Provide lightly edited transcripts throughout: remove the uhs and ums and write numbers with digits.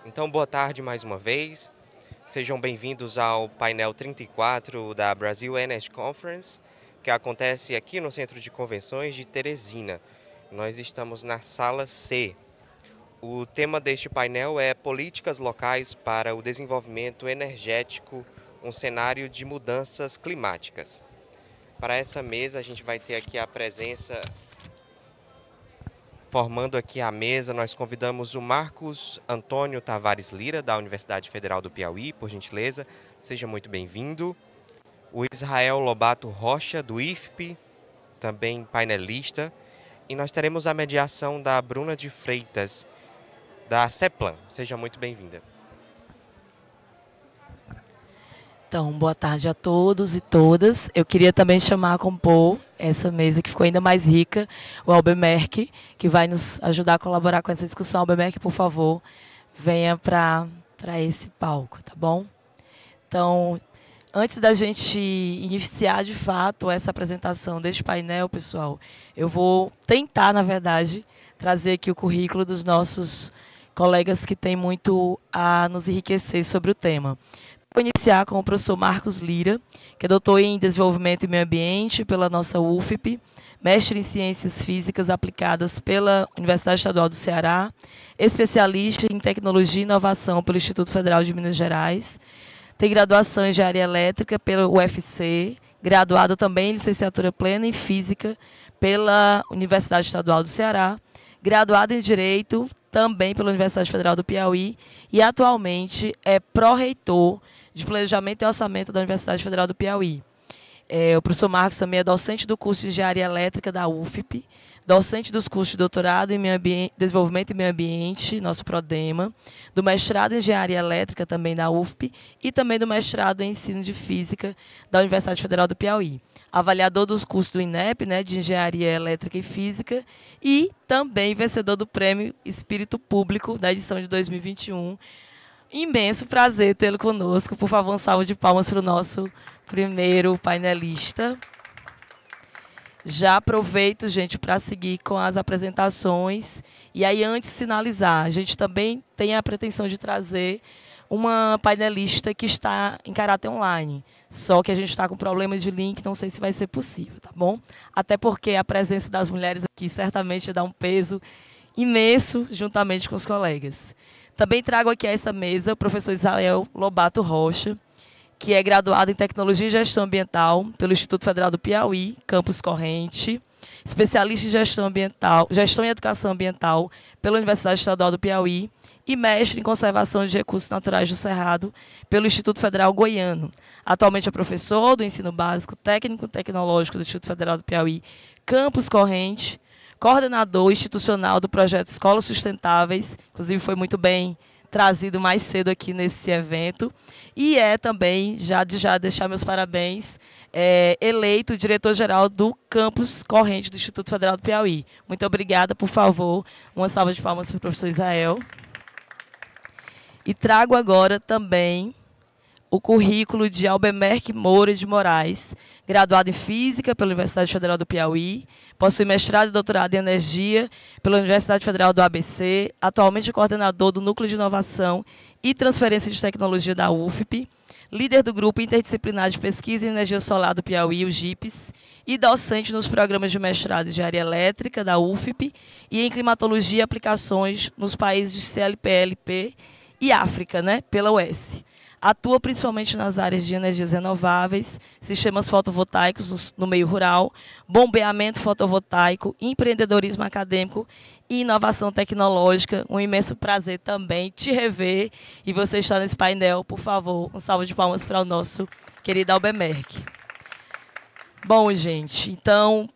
Então, boa tarde mais uma vez. Sejam bem-vindos ao painel 34 da Brasil Energy Conference, que acontece aqui no Centro de Convenções de Teresina. Nós estamos na sala C. O tema deste painel é Políticas Locais para o Desenvolvimento Energético, um cenário de mudanças climáticas. Para essa mesa, a gente vai ter aqui a presença. Formando aqui a mesa, nós convidamos o Marcos Antônio Tavares Lira, da Universidade Federal do Piauí, por gentileza, seja muito bem-vindo. O Israel Lobato Rocha, do IFP, também painelista. E nós teremos a mediação da Bruna de Freitas, da CEPLAN. Seja muito bem-vinda. Então, boa tarde a todos e todas. Eu queria também chamar a compor essa mesa que ficou ainda mais rica, o Albemerck, que vai nos ajudar a colaborar com essa discussão. Albemerck, por favor, venha para esse palco, tá bom? Então, antes da gente iniciar de fato essa apresentação deste painel, pessoal, eu vou tentar, na verdade, trazer aqui o currículo dos nossos colegas que têm muito a nos enriquecer sobre o tema. Vou iniciar com o professor Marcos Lira, que é doutor em Desenvolvimento e Meio Ambiente pela nossa UFP, mestre em Ciências Físicas Aplicadas pela Universidade Estadual do Ceará, especialista em Tecnologia e Inovação pelo Instituto Federal de Minas Gerais, tem graduação em Engenharia Elétrica pela UFC, graduado também em Licenciatura Plena em Física pela Universidade Estadual do Ceará, graduado em Direito também pela Universidade Federal do Piauí e atualmente é pró-reitor de Planejamento e Orçamento da Universidade Federal do Piauí. O professor Marcos também é docente do curso de Engenharia Elétrica da UFP, docente dos cursos de doutorado em Desenvolvimento e Meio Ambiente, nosso PRODEMA, do mestrado em Engenharia Elétrica também da UFP e também do mestrado em Ensino de Física da Universidade Federal do Piauí. Avaliador dos cursos do INEP, né, de Engenharia Elétrica e Física, e também vencedor do Prêmio Espírito Público da edição de 2021. Imenso prazer tê-lo conosco. Por favor, um salve de palmas para o nosso primeiro painelista. Já aproveito, gente, para seguir com as apresentações. E aí, antes de sinalizar, a gente também tem a pretensão de trazer uma painelista que está em caráter online. Só que a gente está com problema de link, não sei se vai ser possível, tá bom? Até porque a presença das mulheres aqui certamente dá um peso imenso juntamente com os colegas. Também trago aqui a essa mesa o professor Israel Lobato Rocha, que é graduado em Tecnologia e Gestão Ambiental pelo Instituto Federal do Piauí, Campus Corrente, especialista em Gestão e Educação Ambiental pela Universidade Estadual do Piauí e mestre em Conservação de Recursos Naturais do Cerrado pelo Instituto Federal Goiano. Atualmente é professor do Ensino Básico Técnico Tecnológico do Instituto Federal do Piauí, Campus Corrente, coordenador institucional do projeto Escolas Sustentáveis, inclusive foi muito bem trazido mais cedo aqui nesse evento, e é também, já deixar meus parabéns, eleito diretor-geral do Campus Corrente do Instituto Federal do Piauí. Muito obrigada, por favor, uma salva de palmas para o professor Israel. E trago agora também o currículo de Albemerck Moura de Moraes, graduado em Física pela Universidade Federal do Piauí, possui mestrado e doutorado em Energia pela Universidade Federal do ABC, atualmente coordenador do Núcleo de Inovação e Transferência de Tecnologia da UFP, líder do Grupo Interdisciplinar de Pesquisa em Energia Solar do Piauí, o GIPES, e docente nos programas de mestrado em Engenharia Elétrica da UFP e em Climatologia e Aplicações nos países de CLPLP e África, né, pela UES. Atua principalmente nas áreas de energias renováveis, sistemas fotovoltaicos no meio rural, bombeamento fotovoltaico, empreendedorismo acadêmico e inovação tecnológica. Um imenso prazer também te rever e você estar nesse painel. Por favor, um salve de palmas para o nosso querido Albemerck. Bom, gente, então,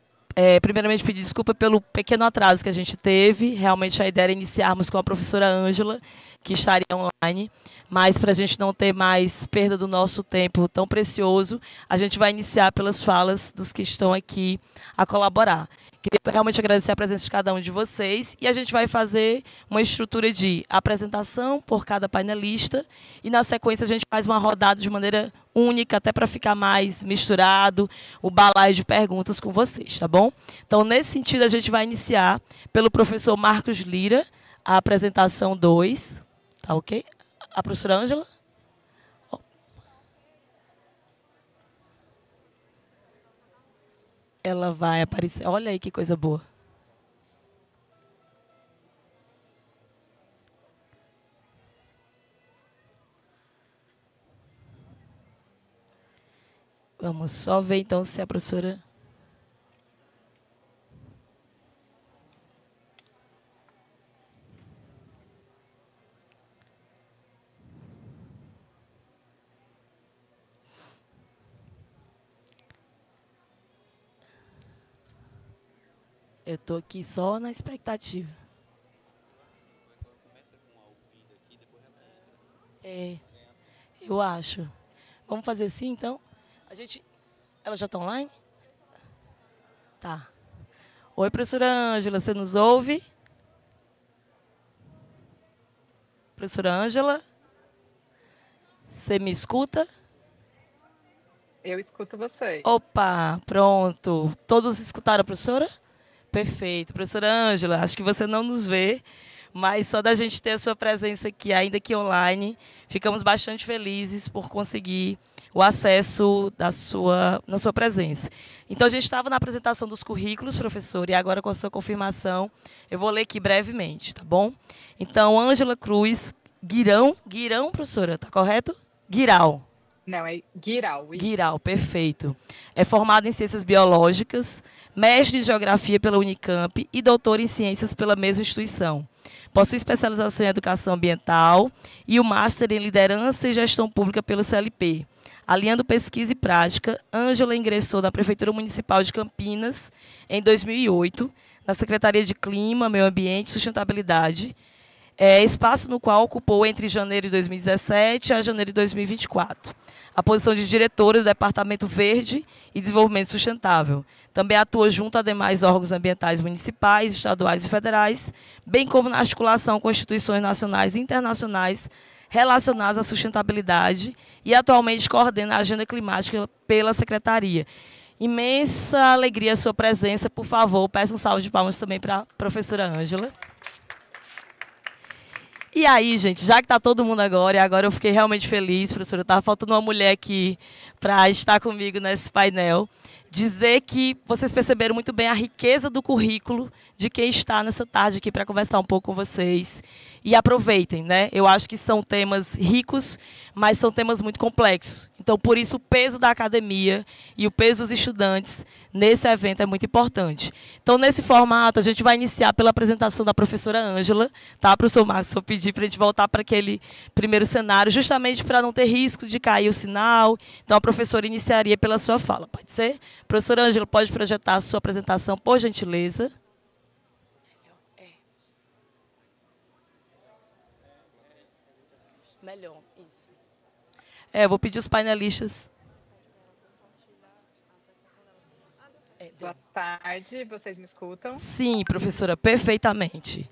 primeiramente pedir desculpa pelo pequeno atraso que a gente teve. Realmente a ideia era iniciarmos com a professora Ângela, que estaria online, mas para a gente não ter mais perda do nosso tempo tão precioso, a gente vai iniciar pelas falas dos que estão aqui a colaborar. Queria realmente agradecer a presença de cada um de vocês e a gente vai fazer uma estrutura de apresentação por cada painelista e, na sequência, a gente faz uma rodada de maneira única, até para ficar mais misturado, o balaio de perguntas com vocês, tá bom? Então, nesse sentido, a gente vai iniciar pelo professor Marcos Lira, a apresentação 2. Tá ok? A professora Ângela? Ela vai aparecer. Olha aí que coisa boa. Vamos só ver então se a professora... Eu estou aqui só na expectativa. É, eu acho. Vamos fazer assim, então? Ela já está online? Tá. Oi, professora Ângela, você nos ouve? Professora Ângela? Você me escuta? Eu escuto vocês. Opa, pronto. Todos escutaram a professora? Perfeito. Professora Ângela, acho que você não nos vê, mas só da gente ter a sua presença aqui, ainda que online, ficamos bastante felizes por conseguir o acesso na sua presença. Então, a gente estava na apresentação dos currículos, professor, e agora com a sua confirmação, eu vou ler aqui brevemente, tá bom? Então, Ângela Cruz Guirão, professora, tá correto? Guiral. Não, é Guiral. Guiral, perfeito. É formada em Ciências Biológicas, mestre em Geografia pela Unicamp e doutora em Ciências pela mesma instituição. Possui especialização em Educação Ambiental e o Master em Liderança e Gestão Pública pelo CLP. Aliando pesquisa e prática, Ângela ingressou na Prefeitura Municipal de Campinas em 2008, na Secretaria de Clima, Meio Ambiente e Sustentabilidade, espaço no qual ocupou entre janeiro de 2017 a janeiro de 2024 a posição de diretora do Departamento Verde e Desenvolvimento Sustentável. Também atua junto a demais órgãos ambientais municipais, estaduais e federais, bem como na articulação com instituições nacionais e internacionais relacionadas à sustentabilidade e atualmente coordena a agenda climática pela Secretaria. Imensa alegria a sua presença. Por favor, peço um salve de palmas também para a professora Ângela. E aí, gente, já que está todo mundo agora, e agora eu fiquei realmente feliz, professora, estava faltando uma mulher aqui para estar comigo nesse painel, dizer que vocês perceberam muito bem a riqueza do currículo de quem está nessa tarde aqui para conversar um pouco com vocês. E aproveitem, né? Eu acho que são temas ricos, mas são temas muito complexos. Então, por isso, o peso da academia e o peso dos estudantes nesse evento é muito importante. Então, nesse formato, a gente vai iniciar pela apresentação da professora Ângela, tá, professor Marcos? Vou pedir para a gente voltar para aquele primeiro cenário, justamente para não ter risco de cair o sinal. Então, a professora iniciaria pela sua fala. Pode ser? Professora Ângela, pode projetar a sua apresentação, por gentileza. Melhor, isso. Eu vou pedir os painelistas. Boa tarde, vocês me escutam? Sim, professora, perfeitamente.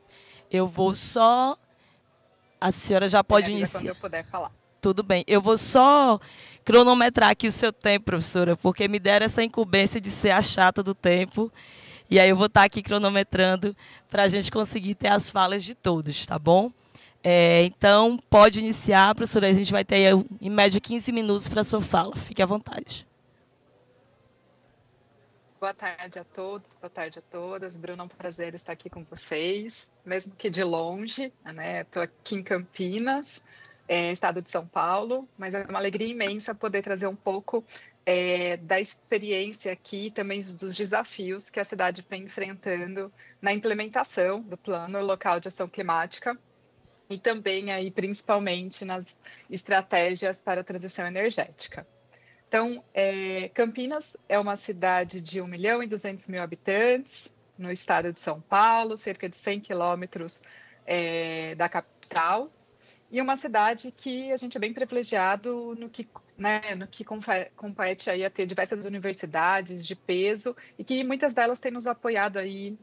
Eu vou só... A senhora já pode iniciar. Quando eu puder falar. Tudo bem. Eu vou só cronometrar aqui o seu tempo, professora, porque me deram essa incumbência de ser a chata do tempo. E aí eu vou estar aqui cronometrando para a gente conseguir ter as falas de todos, tá bom? Então, pode iniciar, professora. A gente vai ter, em média, 15 minutos para a sua fala. Fique à vontade. Boa tarde a todos, boa tarde a todas. Bruno, é um prazer estar aqui com vocês, mesmo que de longe, né? Estou aqui em Campinas, estado de São Paulo, mas é uma alegria imensa poder trazer um pouco da experiência aqui e também dos desafios que a cidade vem enfrentando na implementação do Plano Local de Ação Climática e também, aí, principalmente, nas estratégias para a transição energética. Então, Campinas é uma cidade de 1.200.000 habitantes, no estado de São Paulo, cerca de 100 quilômetros da capital, e uma cidade que a gente é bem privilegiado no que compete aí a ter diversas universidades de peso, e que muitas delas têm nos apoiado aí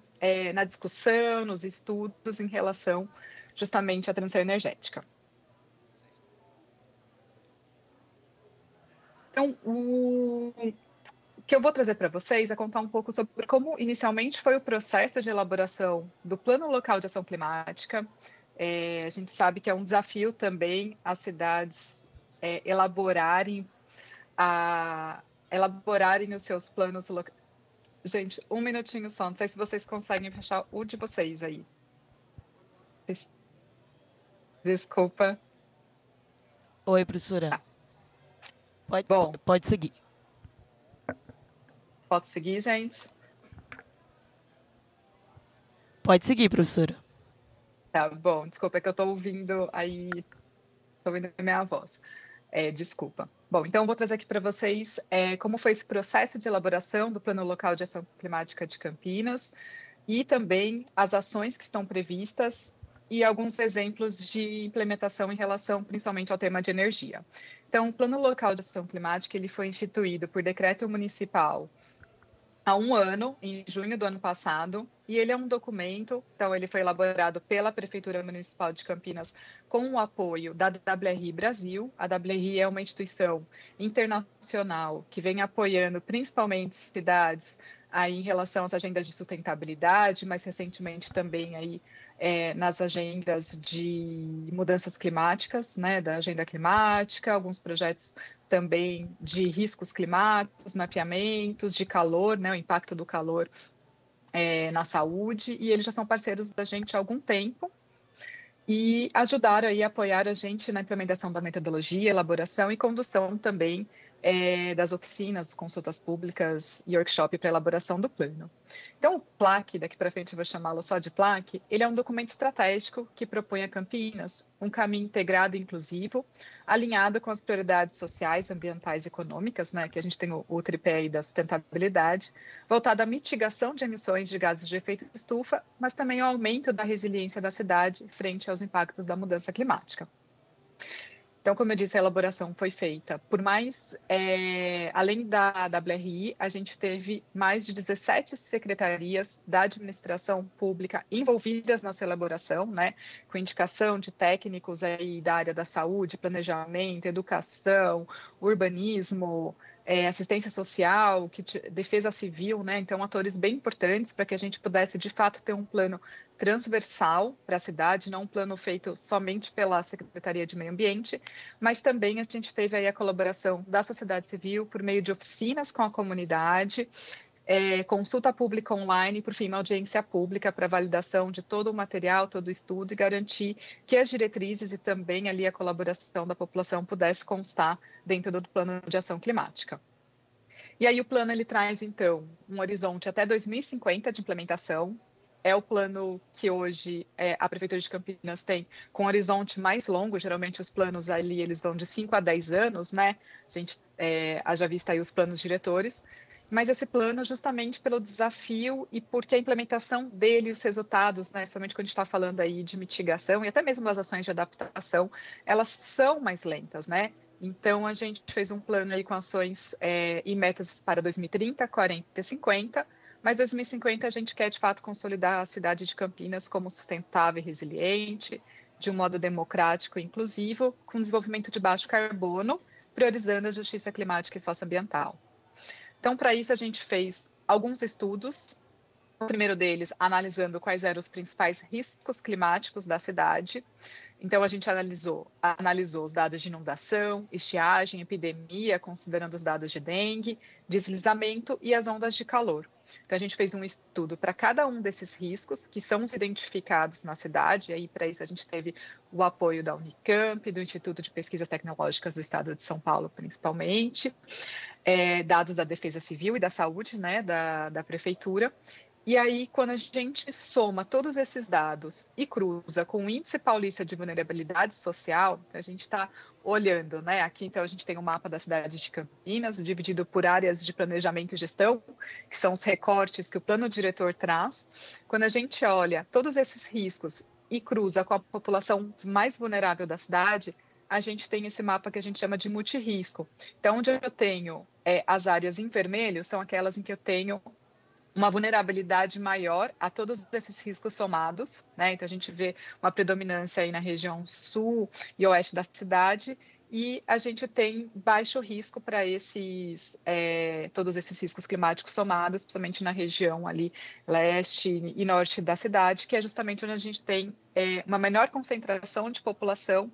na discussão, nos estudos em relação justamente à transição energética. Então, o que eu vou trazer para vocês é contar um pouco sobre como inicialmente foi o processo de elaboração do Plano Local de Ação Climática, A gente sabe que é um desafio também as cidades elaborarem os seus planos locais. Gente, um minutinho só, não sei se vocês conseguem fechar o de vocês aí. Desculpa. Oi, professora. Bom, Pode seguir. posso seguir, gente? Pode seguir, professora. Tá bom, desculpa, é que eu estou ouvindo aí, estou ouvindo a minha voz. Desculpa. Bom, então eu vou trazer aqui para vocês como foi esse processo de elaboração do Plano Local de Ação Climática de Campinas e também as ações que estão previstas e alguns exemplos de implementação em relação principalmente ao tema de energia. Então, o Plano Local de Ação Climática ele foi instituído por decreto municipal há um ano, em junho do ano passado, e ele é um documento, então ele foi elaborado pela Prefeitura Municipal de Campinas com o apoio da WRI Brasil. A WRI é uma instituição internacional que vem apoiando principalmente cidades aí em relação às agendas de sustentabilidade, mas recentemente também aí nas agendas de mudanças climáticas, né, da agenda climática, alguns projetos também de riscos climáticos, mapeamentos de calor, né, o impacto do calor na saúde, e eles já são parceiros da gente há algum tempo e ajudaram aí a apoiar a gente na implementação da metodologia, elaboração e condução também das oficinas, consultas públicas e workshop para elaboração do plano. Então, o PLAC, daqui para frente eu vou chamá-lo só de PLAC, ele é um documento estratégico que propõe a Campinas um caminho integrado e inclusivo, alinhado com as prioridades sociais, ambientais e econômicas, né, que a gente tem o tripé aí da sustentabilidade, voltado à mitigação de emissões de gases de efeito estufa, mas também ao aumento da resiliência da cidade frente aos impactos da mudança climática. Então, como eu disse, a elaboração foi feita por além da WRI, a gente teve mais de 17 secretarias da administração pública envolvidas nessa elaboração, né, com indicação de técnicos aí da área da saúde, planejamento, educação, urbanismo, assistência social, defesa civil, né, então atores bem importantes para que a gente pudesse, de fato, ter um plano transversal para a cidade, não um plano feito somente pela Secretaria de Meio Ambiente, mas também a gente teve aí a colaboração da sociedade civil por meio de oficinas com a comunidade, consulta pública online, por fim, uma audiência pública para validação de todo o material, todo o estudo e garantir que as diretrizes e também ali a colaboração da população pudesse constar dentro do plano de ação climática. E aí o plano ele traz, então, um horizonte até 2050 de implementação. É o plano que hoje a Prefeitura de Campinas tem com um horizonte mais longo, geralmente os planos ali eles vão de 5 a 10 anos, né? A gente haja vista aí os planos diretores, mas esse plano justamente pelo desafio e porque a implementação dele, os resultados, né, somente quando a gente está falando aí de mitigação e até mesmo das ações de adaptação, elas são mais lentas, né? Então, a gente fez um plano aí com ações e metas para 2030, 40 e 50, mas 2050 a gente quer, de fato, consolidar a cidade de Campinas como sustentável e resiliente, de um modo democrático e inclusivo, com desenvolvimento de baixo carbono, priorizando a justiça climática e socioambiental. Então, para isso, a gente fez alguns estudos. O primeiro deles, analisando quais eram os principais riscos climáticos da cidade. Então, a gente analisou os dados de inundação, estiagem, epidemia, considerando os dados de dengue, deslizamento e as ondas de calor. Então, a gente fez um estudo para cada um desses riscos, que são os identificados na cidade, e aí, para isso, a gente teve o apoio da Unicamp, do Instituto de Pesquisas Tecnológicas do Estado de São Paulo, principalmente, dados da Defesa Civil e da Saúde, né, da Prefeitura. E aí, quando a gente soma todos esses dados e cruza com o Índice Paulista de Vulnerabilidade Social, a gente está olhando, né? Aqui, então, a gente tem um mapa da cidade de Campinas, dividido por áreas de planejamento e gestão, que são os recortes que o plano diretor traz. Quando a gente olha todos esses riscos e cruza com a população mais vulnerável da cidade, a gente tem esse mapa que a gente chama de multirrisco. Então, onde eu tenho as áreas em vermelho, são aquelas em que eu tenho uma vulnerabilidade maior a todos esses riscos somados, né? Então a gente vê uma predominância aí na região sul e oeste da cidade, e a gente tem baixo risco para todos esses riscos climáticos somados, principalmente na região ali leste e norte da cidade, que é justamente onde a gente tem uma menor concentração de população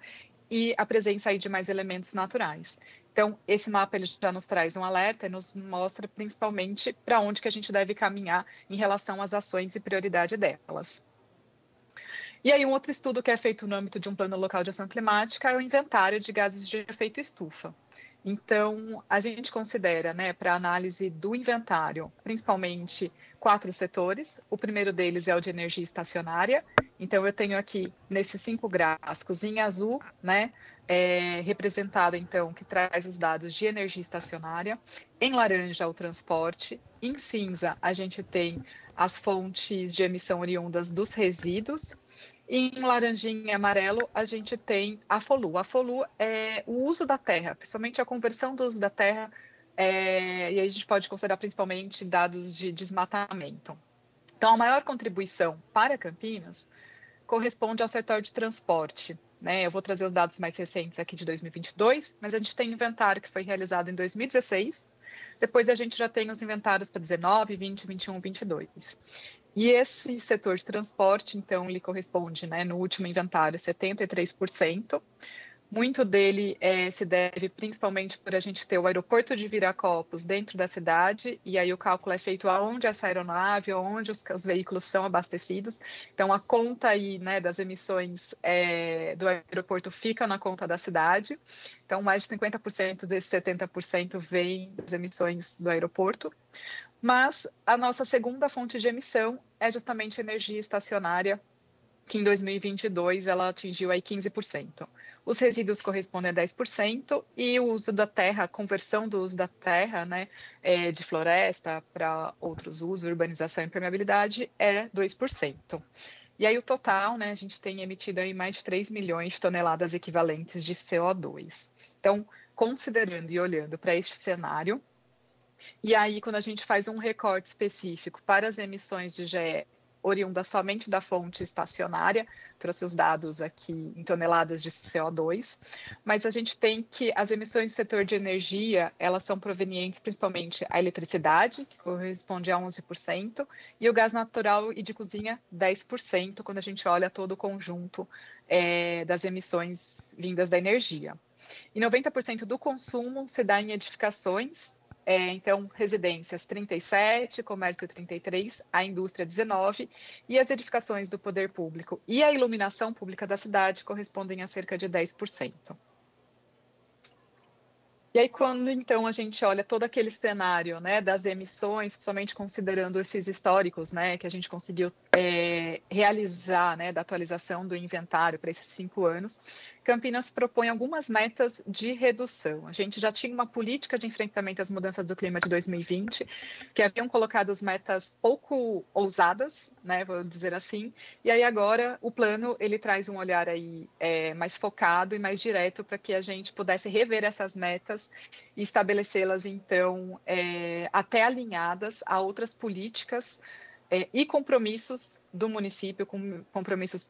e a presença aí de mais elementos naturais. Então, esse mapa ele já nos traz um alerta e nos mostra principalmente para onde que a gente deve caminhar em relação às ações e prioridade delas. E aí, um outro estudo que é feito no âmbito de um plano local de ação climática é o inventário de gases de efeito estufa. Então, a gente considera, né, para análise do inventário, principalmente 4 setores. O primeiro deles é o de energia estacionária. Então, eu tenho aqui, nesses 5 gráficos, em azul, né, representado, então, que traz os dados de energia estacionária. Em laranja, o transporte. Em cinza, a gente tem as fontes de emissão oriundas dos resíduos. Em laranjinha e amarelo, a gente tem a FOLU. A FOLU é o uso da terra, principalmente a conversão do uso da terra, e aí a gente pode considerar principalmente dados de desmatamento. Então, a maior contribuição para Campinas corresponde ao setor de transporte, né? Eu vou trazer os dados mais recentes aqui de 2022, mas a gente tem inventário que foi realizado em 2016, depois a gente já tem os inventários para 19, 20, 21, 22. E esse setor de transporte, então, ele corresponde, né, no último inventário, 73%. Muito dele se deve principalmente por a gente ter o aeroporto de Viracopos dentro da cidade, e aí o cálculo é feito aonde essa aeronave, onde os veículos são abastecidos. Então, a conta aí, né, das emissões do aeroporto fica na conta da cidade. Então, mais de 50% desses 70% vem das emissões do aeroporto. Mas a nossa segunda fonte de emissão é justamente energia estacionária, que em 2022 ela atingiu aí 15%. Os resíduos correspondem a 10% e o uso da terra, a conversão do uso da terra, né, de floresta para outros usos, urbanização e impermeabilidade, é 2%. E aí o total, né, a gente tem emitido aí mais de 3 milhões de toneladas equivalentes de CO2. Então, considerando e olhando para este cenário, e aí, quando a gente faz um recorte específico para as emissões de GE oriundas somente da fonte estacionária, trouxe os dados aqui em toneladas de CO2, mas a gente tem que as emissões do setor de energia, elas são provenientes principalmente a eletricidade, que corresponde a 11%, e o gás natural e de cozinha, 10%, quando a gente olha todo o conjunto das emissões vindas da energia. E 90% do consumo se dá em edificações, então, residências 37, comércio 33, a indústria 19, e as edificações do poder público e a iluminação pública da cidade correspondem a cerca de 10%. E aí, quando então a gente olha todo aquele cenário, né, das emissões, principalmente considerando esses históricos, né, que a gente conseguiu realizar, né, da atualização do inventário para esses 5 anos, Campinas propõe algumas metas de redução. A gente já tinha uma política de enfrentamento às mudanças do clima de 2020, que haviam colocado as metas pouco ousadas, né, vou dizer assim, e aí agora o plano ele traz um olhar aí mais focado e mais direto para que a gente pudesse rever essas metas e estabelecê-las, então, até alinhadas a outras políticas e compromissos do município, com compromissos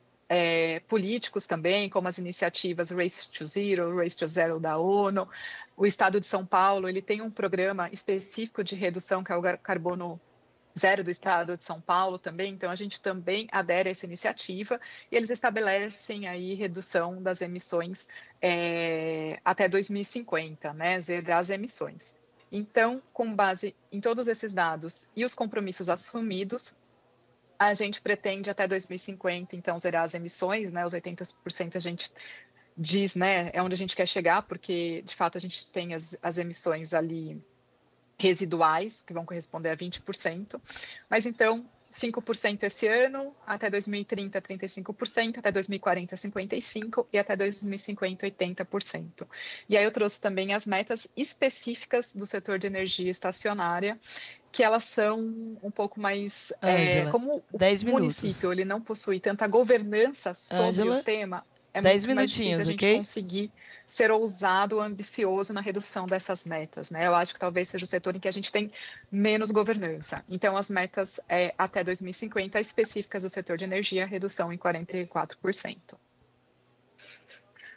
políticos também, como as iniciativas Race to Zero, Race to Zero da ONU. O Estado de São Paulo ele tem um programa específico de redução, que é o Carbono Zero do Estado de São Paulo também, então a gente também adere a essa iniciativa e eles estabelecem aí redução das emissões até 2050, né, zerar as emissões. Então, com base em todos esses dados e os compromissos assumidos, a gente pretende até 2050, então, zerar as emissões, né, os 80% a gente diz, né, é onde a gente quer chegar, porque, de fato, a gente tem as emissões ali residuais, que vão corresponder a 20%, mas então 5% esse ano, até 2030, 35%, até 2040, 55% e até 2050, 80%. E aí eu trouxe também as metas específicas do setor de energia estacionária, que elas são um pouco mais... Ângela, como o 10 município minutos. ele não possui tanta governança sobre o Ângela, tema, é 10 muito mais difícil a minutinhos, gente ok? conseguir ser ousado, ambicioso na redução dessas metas, né? Eu acho que talvez seja o setor em que a gente tem menos governança. Então, as metas até 2050 específicas do setor de energia, redução em 44%.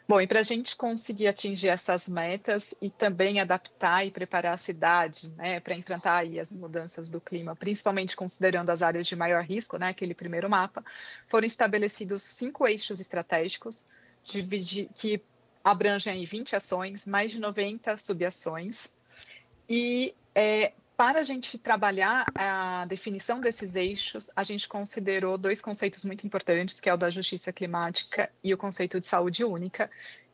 Bom, e para a gente conseguir atingir essas metas e também adaptar e preparar a cidade, né, para enfrentar aí as mudanças do clima, principalmente considerando as áreas de maior risco, né, aquele primeiro mapa, foram estabelecidos 5 eixos estratégicos que abrangem aí 20 ações, mais de 90 subações. E para a gente trabalhar a definição desses eixos, a gente considerou 2 conceitos muito importantes, que é o da justiça climática e o conceito de saúde única,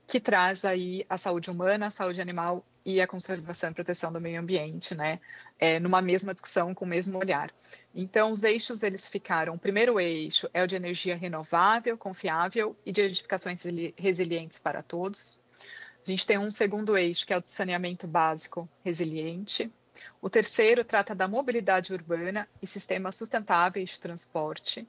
que traz aí a saúde humana, a saúde animal e a conservação e proteção do meio ambiente, né? Numa mesma discussão, com o mesmo olhar. Então, os eixos, eles ficaram... O primeiro eixo é o de energia renovável, confiável e de edificações resilientes para todos. A gente tem um segundo eixo, que é o de saneamento básico resiliente. O terceiro trata da mobilidade urbana e sistemas sustentáveis de transporte.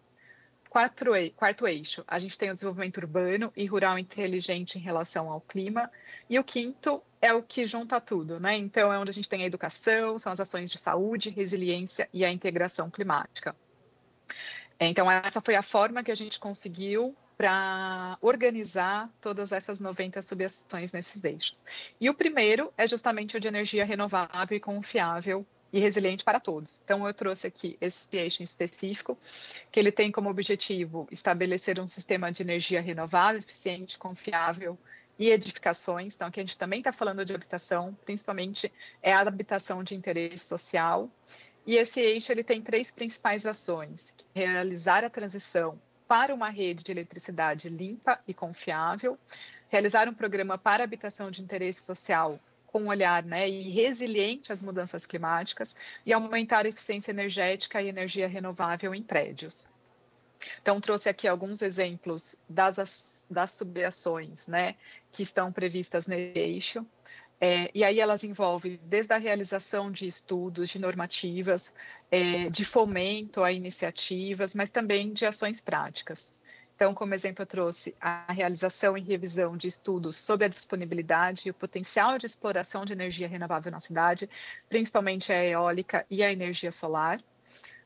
Quarto eixo, a gente tem o desenvolvimento urbano e rural inteligente em relação ao clima. E o quinto é o que junta tudo, né? Então, é onde a gente tem a educação, são as ações de saúde, resiliência e a integração climática. Então, essa foi a forma que a gente conseguiu para organizar todas essas 90 subações nesses eixos. E o primeiro é justamente o de energia renovável e confiável e resiliente para todos. Então, eu trouxe aqui esse eixo em específico, que ele tem como objetivo estabelecer um sistema de energia renovável, eficiente, confiável e edificações. Então, aqui a gente também está falando de habitação, principalmente é a habitação de interesse social. E esse eixo ele tem 3 principais ações: realizar a transição para uma rede de eletricidade limpa e confiável, realizar um programa para habitação de interesse social com um olhar, né, e resiliente às mudanças climáticas, e aumentar a eficiência energética e energia renovável em prédios. Então, trouxe aqui alguns exemplos das subações, né, que estão previstas nesse eixo. E aí elas envolvem desde a realização de estudos, de normativas, de fomento a iniciativas, mas também de ações práticas. Então, como exemplo, eu trouxe a realização e revisão de estudos sobre a disponibilidade e o potencial de exploração de energia renovável na cidade, principalmente a eólica e a energia solar.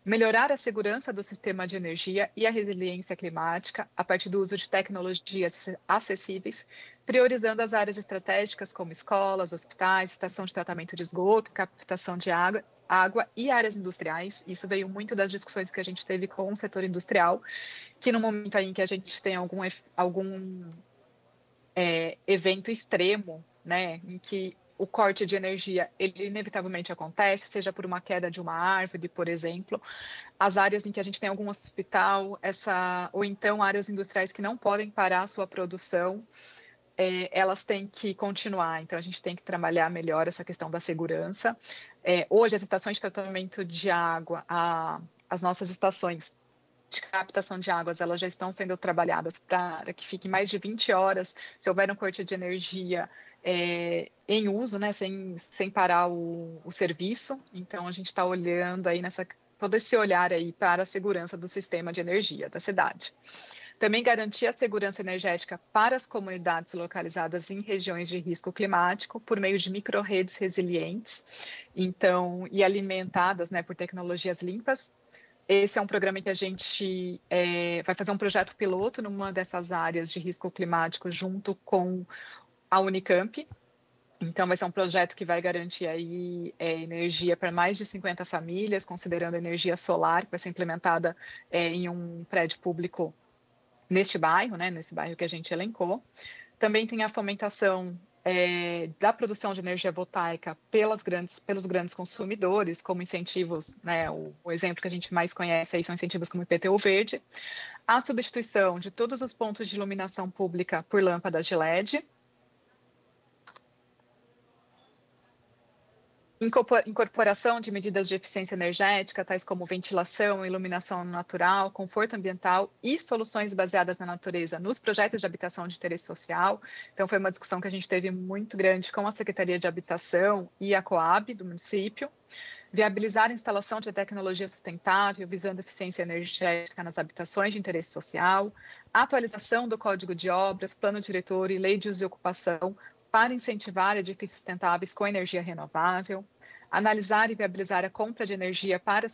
Melhorar a segurança do sistema de energia e a resiliência climática a partir do uso de tecnologias acessíveis, priorizando as áreas estratégicas como escolas, hospitais, estação de tratamento de esgoto, captação de água e áreas industriais. Isso veio muito das discussões que a gente teve com o setor industrial, que no momento aí em que a gente tem algum evento extremo, né, em que o corte de energia, ele inevitavelmente acontece, seja por uma queda de uma árvore, por exemplo, as áreas em que a gente tem algum hospital, ou então áreas industriais que não podem parar a sua produção, elas têm que continuar. Então, a gente tem que trabalhar melhor essa questão da segurança. Hoje, as estações de tratamento de água, as nossas estações de captação de águas, elas já estão sendo trabalhadas para que fique mais de 20 horas, se houver um corte de energia em uso, né, sem parar o serviço. Então, a gente está olhando aí todo esse olhar aí para a segurança do sistema de energia da cidade. Também garantir a segurança energética para as comunidades localizadas em regiões de risco climático por meio de micro-redes resilientes, então, e alimentadas, né, por tecnologias limpas. Esse é um programa em que a gente vai fazer um projeto piloto numa dessas áreas de risco climático junto com a Unicamp. Então, vai ser um projeto que vai garantir aí energia para mais de 50 famílias, considerando energia solar, que vai ser implementada em um prédio público neste bairro, né, nesse bairro que a gente elencou. Também tem a fomentação da produção de energia voltaica pelos grandes consumidores, como incentivos, né, o exemplo que a gente mais conhece aí são incentivos como o IPTU verde, a substituição de todos os pontos de iluminação pública por lâmpadas de LED, incorporação de medidas de eficiência energética, tais como ventilação, iluminação natural, conforto ambiental e soluções baseadas na natureza nos projetos de habitação de interesse social. Então, foi uma discussão que a gente teve muito grande com a Secretaria de Habitação e a Coab do município. Viabilizar a instalação de tecnologia sustentável, visando eficiência energética nas habitações de interesse social. Atualização do Código de Obras, Plano Diretor e Lei de Uso e Ocupação, para incentivar edifícios sustentáveis com energia renovável, analisar e viabilizar a compra de energia para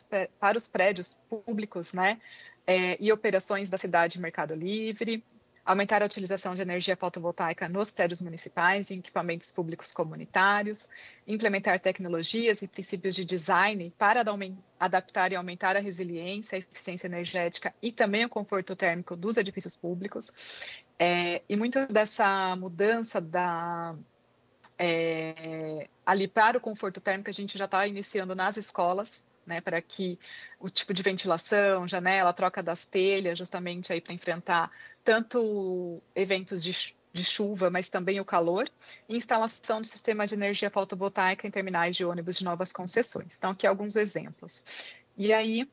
os prédios públicos, né, e operações da cidade Mercado Livre, aumentar a utilização de energia fotovoltaica nos prédios municipais e em equipamentos públicos comunitários, implementar tecnologias e princípios de design para adaptar e aumentar a resiliência, a eficiência energética e também o conforto térmico dos edifícios públicos. E muito dessa mudança ali para o conforto térmico a gente já está iniciando nas escolas, né, para que o tipo de ventilação, janela, troca das telhas, justamente aí para enfrentar tanto eventos de chuva, mas também o calor, e instalação de sistema de energia fotovoltaica em terminais de ônibus de novas concessões. Então, aqui alguns exemplos. E aí,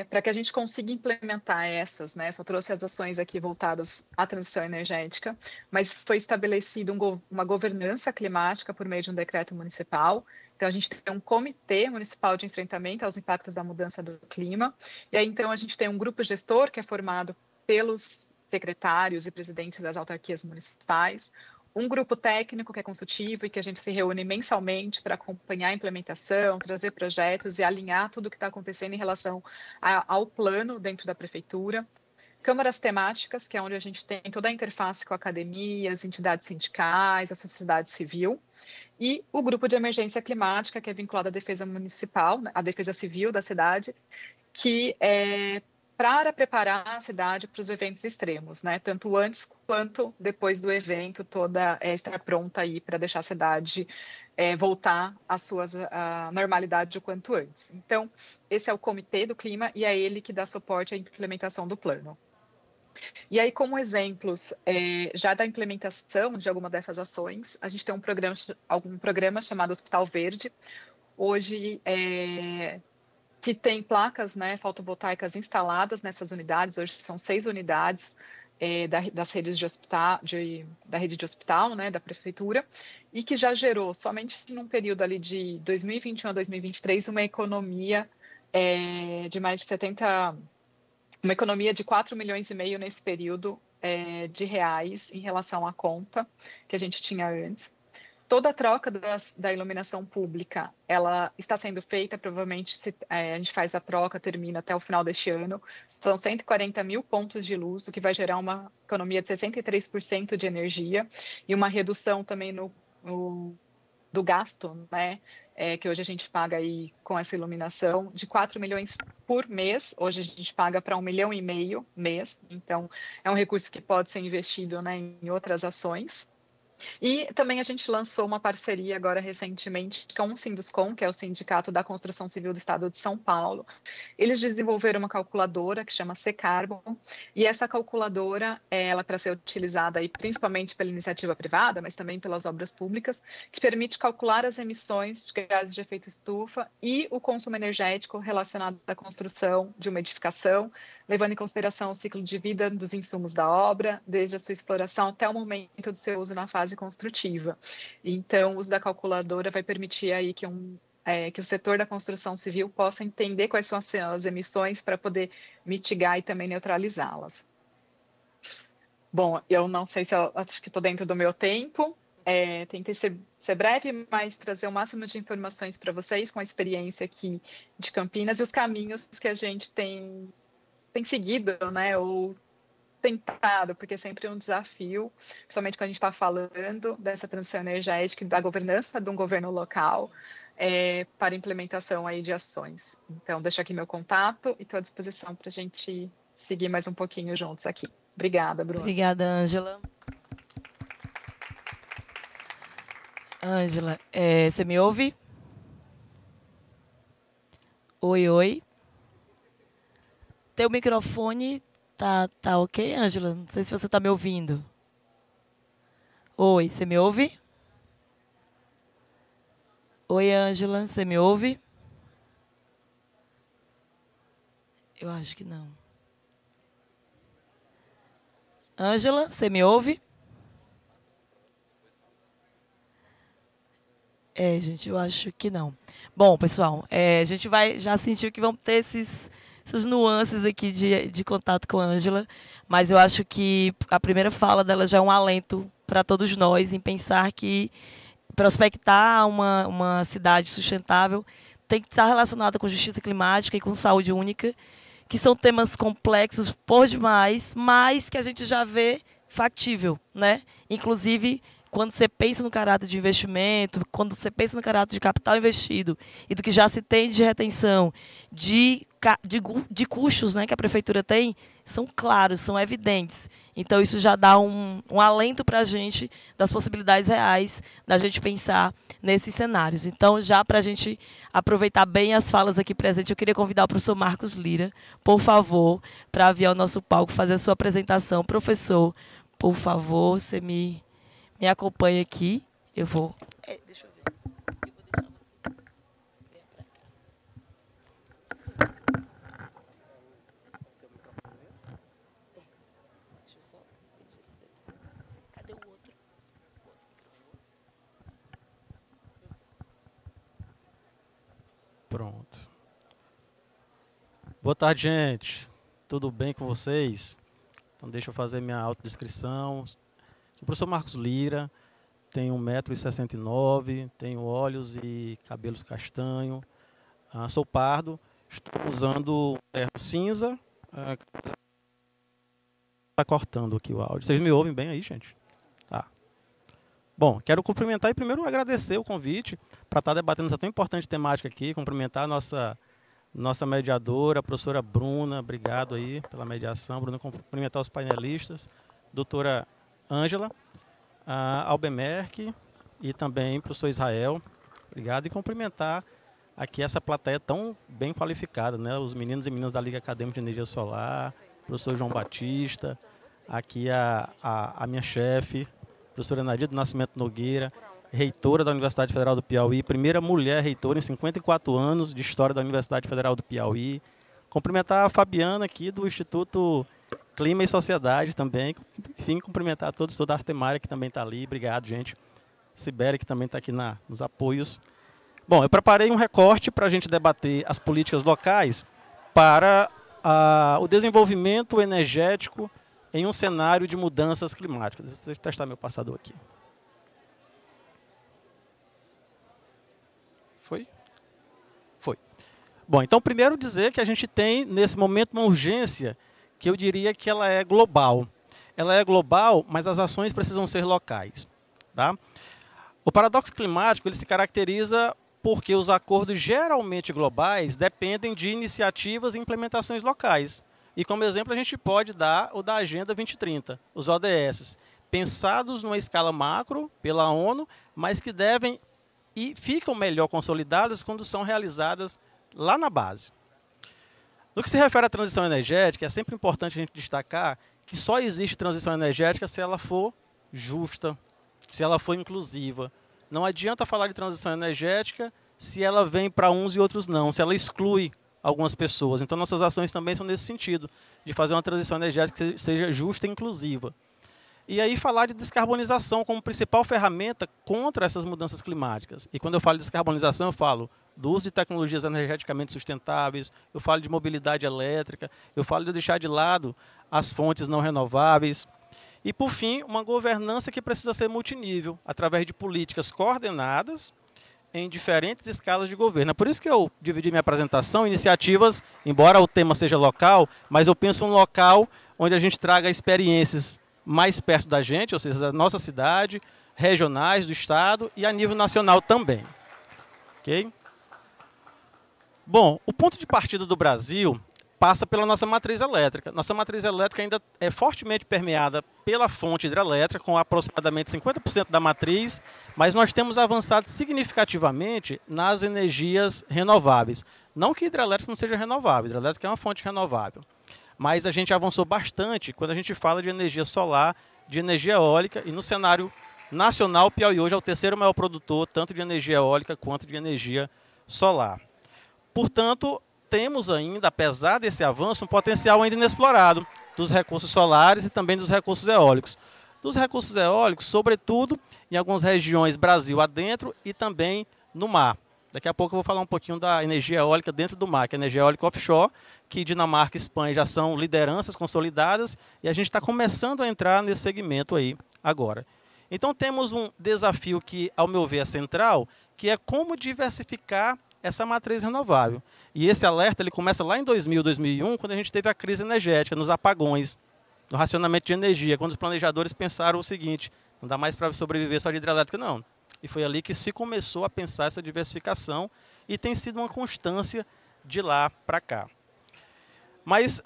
para que a gente consiga implementar essas, né, só trouxe as ações aqui voltadas à transição energética, mas foi estabelecido uma governança climática por meio de um decreto municipal. Então, a gente tem um comitê municipal de enfrentamento aos impactos da mudança do clima. E aí, então, a gente tem um grupo gestor que é formado pelos secretários e presidentes das autarquias municipais, um grupo técnico que é consultivo e que a gente se reúne mensalmente para acompanhar a implementação, trazer projetos e alinhar tudo o que está acontecendo em relação ao plano dentro da prefeitura. Câmaras temáticas, que é onde a gente tem toda a interface com a academia, as entidades sindicais, a sociedade civil. E o grupo de emergência climática, que é vinculado à defesa municipal, à defesa civil da cidade, que é para preparar a cidade para os eventos extremos, né? Tanto antes quanto depois do evento, toda estar pronta aí para deixar a cidade voltar à normalidade o quanto antes. Então, esse é o Comitê do Clima e é ele que dá suporte à implementação do plano. E aí, como exemplos já da implementação de alguma dessas ações, a gente tem algum programa chamado Hospital Verde, hoje que tem placas, né, fotovoltaicas instaladas nessas unidades. Hoje são 6 unidades das redes de hospital, da rede de hospital, né, da prefeitura, e que já gerou, somente num período ali de 2021 a 2023, uma economia de mais de 70, uma economia de 4,5 milhões nesse período de reais em relação à conta que a gente tinha antes. Toda a troca da iluminação pública, ela está sendo feita, provavelmente a gente faz a troca, termina até o final deste ano. São 140 mil pontos de luz, o que vai gerar uma economia de 63% de energia e uma redução também do gasto, né? Que hoje a gente paga aí com essa iluminação de 4 milhões por mês. Hoje a gente paga para 1,5 milhão mês. Então, é um recurso que pode ser investido, né, em outras ações. E também a gente lançou uma parceria agora recentemente com o Sinduscom, que é o Sindicato da Construção Civil do Estado de São Paulo. Eles desenvolveram uma calculadora que chama C-Carbon, e essa calculadora, ela para ser utilizada aí, principalmente pela iniciativa privada, mas também pelas obras públicas, que permite calcular as emissões de gases de efeito estufa e o consumo energético relacionado à construção de uma edificação, levando em consideração o ciclo de vida dos insumos da obra, desde a sua exploração até o momento do seu uso na fase construtiva. Então, o uso da calculadora vai permitir aí que o setor da construção civil possa entender quais são as emissões para poder mitigar e também neutralizá-las. Bom, eu não sei se acho que estou dentro do meu tempo. Tentei ser breve, mas trazer o máximo de informações para vocês com a experiência aqui de Campinas e os caminhos que a gente tem seguido, né, ou tentado, porque é sempre um desafio, principalmente quando a gente está falando dessa transição energética e da governança de um governo local para implementação aí de ações. Então, deixo aqui meu contato e estou à disposição para a gente seguir mais um pouquinho juntos aqui. Obrigada, Bruna. Obrigada, Ângela. Ângela, você me ouve? Oi, oi. Teu microfone tá ok, Ângela? Não sei se você está me ouvindo. Oi, você me ouve? Oi, Ângela, você me ouve? Eu acho que não. Ângela, você me ouve? Gente, eu acho que não. Bom, pessoal, a gente já sentiu que vão ter essas nuances aqui de contato com a Ângela, mas eu acho que a primeira fala dela já é um alento para todos nós em pensar que prospectar uma cidade sustentável tem que estar relacionada com justiça climática e com saúde única, que são temas complexos por demais, mas que a gente já vê factível, né? Inclusive, quando você pensa no caráter de investimento, quando você pensa no caráter de capital investido e do que já se tem de retenção, de custos, né, que a prefeitura tem, são claros, são evidentes. Então, isso já dá um alento para a gente das possibilidades reais da gente pensar nesses cenários. Então, já para a gente aproveitar bem as falas aqui presentes, eu queria convidar o professor Marcos Lira, por favor, para vir ao nosso palco fazer a sua apresentação. Professor, por favor, você me acompanha aqui. Eu vou... deixa eu ver. Eu vou deixar você. Venha para cá. Deixa eu só... Cadê o outro? Pronto. Boa tarde, gente. Tudo bem com vocês? Então, deixa eu fazer minha autodescrição. Sou o professor Marcos Lira, tenho 1,69 m, tenho olhos e cabelos castanho, sou pardo, estou usando um terno cinza. Está cortando aqui o áudio. Vocês me ouvem bem aí, gente? Tá. Bom, quero cumprimentar e primeiro agradecer o convite para estar debatendo essa tão importante temática aqui, cumprimentar a nossa mediadora, a professora Bruna, obrigado aí pela mediação, Bruna, cumprimentar os painelistas, doutora Ângela, Albemerque e também o professor Israel, obrigado, e cumprimentar aqui essa plateia tão bem qualificada, né? Os meninos e meninas da Liga Acadêmica de Energia Solar, o professor João Batista, aqui a minha chefe, professora Nadia do Nascimento Nogueira, reitora da Universidade Federal do Piauí, primeira mulher reitora em 54 anos de história da Universidade Federal do Piauí. Cumprimentar a Fabiana aqui do Instituto Clima e Sociedade também. Enfim, cumprimentar todos, toda a Artemária que também está ali. Obrigado, gente. Sibéria, que também está aqui nos apoios. Bom, eu preparei um recorte para a gente debater as políticas locais para o desenvolvimento energético em um cenário de mudanças climáticas. Deixa eu testar meu passador aqui. Foi? Foi. Bom, então primeiro dizer que a gente tem, nesse momento, uma urgência que eu diria que ela é global. Ela é global, mas as ações precisam ser locais. Tá? O paradoxo climático ele se caracteriza porque os acordos geralmente globais dependem de iniciativas e implementações locais. E como exemplo a gente pode dar o da Agenda 2030, os ODS, pensados numa escala macro pela ONU, mas que devem e ficam melhor consolidadas quando são realizadas lá na base. No que se refere à transição energética, é sempre importante a gente destacar que só existe transição energética se ela for justa, se ela for inclusiva. Não adianta falar de transição energética se ela vem para uns e outros não, se ela exclui algumas pessoas. Então, nossas ações também são nesse sentido, de fazer uma transição energética que seja justa e inclusiva. E aí falar de descarbonização como principal ferramenta contra essas mudanças climáticas. E quando eu falo de descarbonização, eu falo do uso de tecnologias energeticamente sustentáveis, eu falo de mobilidade elétrica, eu falo de deixar de lado as fontes não renováveis. E, por fim, uma governança que precisa ser multinível, através de políticas coordenadas em diferentes escalas de governo. É por isso que eu dividi minha apresentação em iniciativas, embora o tema seja local, mas eu penso um local onde a gente traga experiências mais perto da gente, ou seja, da nossa cidade, regionais, do estado e a nível nacional também. Ok? Bom, o ponto de partida do Brasil passa pela nossa matriz elétrica. Nossa matriz elétrica ainda é fortemente permeada pela fonte hidrelétrica, com aproximadamente 50% da matriz, mas nós temos avançado significativamente nas energias renováveis. Não que hidrelétrica não seja renovável, hidrelétrica é uma fonte renovável. Mas a gente avançou bastante quando a gente fala de energia solar, de energia eólica, e no cenário nacional, o Piauí hoje é o terceiro maior produtor, tanto de energia eólica quanto de energia solar. Portanto, temos ainda, apesar desse avanço, um potencial ainda inexplorado dos recursos solares e também dos recursos eólicos. Dos recursos eólicos, sobretudo em algumas regiões Brasil adentro e também no mar. Daqui a pouco eu vou falar um pouquinho da energia eólica dentro do mar, que é a energia eólica offshore, que Dinamarca e Espanha já são lideranças consolidadas e a gente está começando a entrar nesse segmento aí agora. Então temos um desafio que, ao meu ver, é central, que é como diversificar essa matriz renovável. E esse alerta ele começa lá em 2000, 2001, quando a gente teve a crise energética, nos apagões, no racionamento de energia, quando os planejadores pensaram o seguinte: não dá mais para sobreviver só de hidrelétrica, não. E foi ali que se começou a pensar essa diversificação e tem sido uma constância de lá para cá. Mas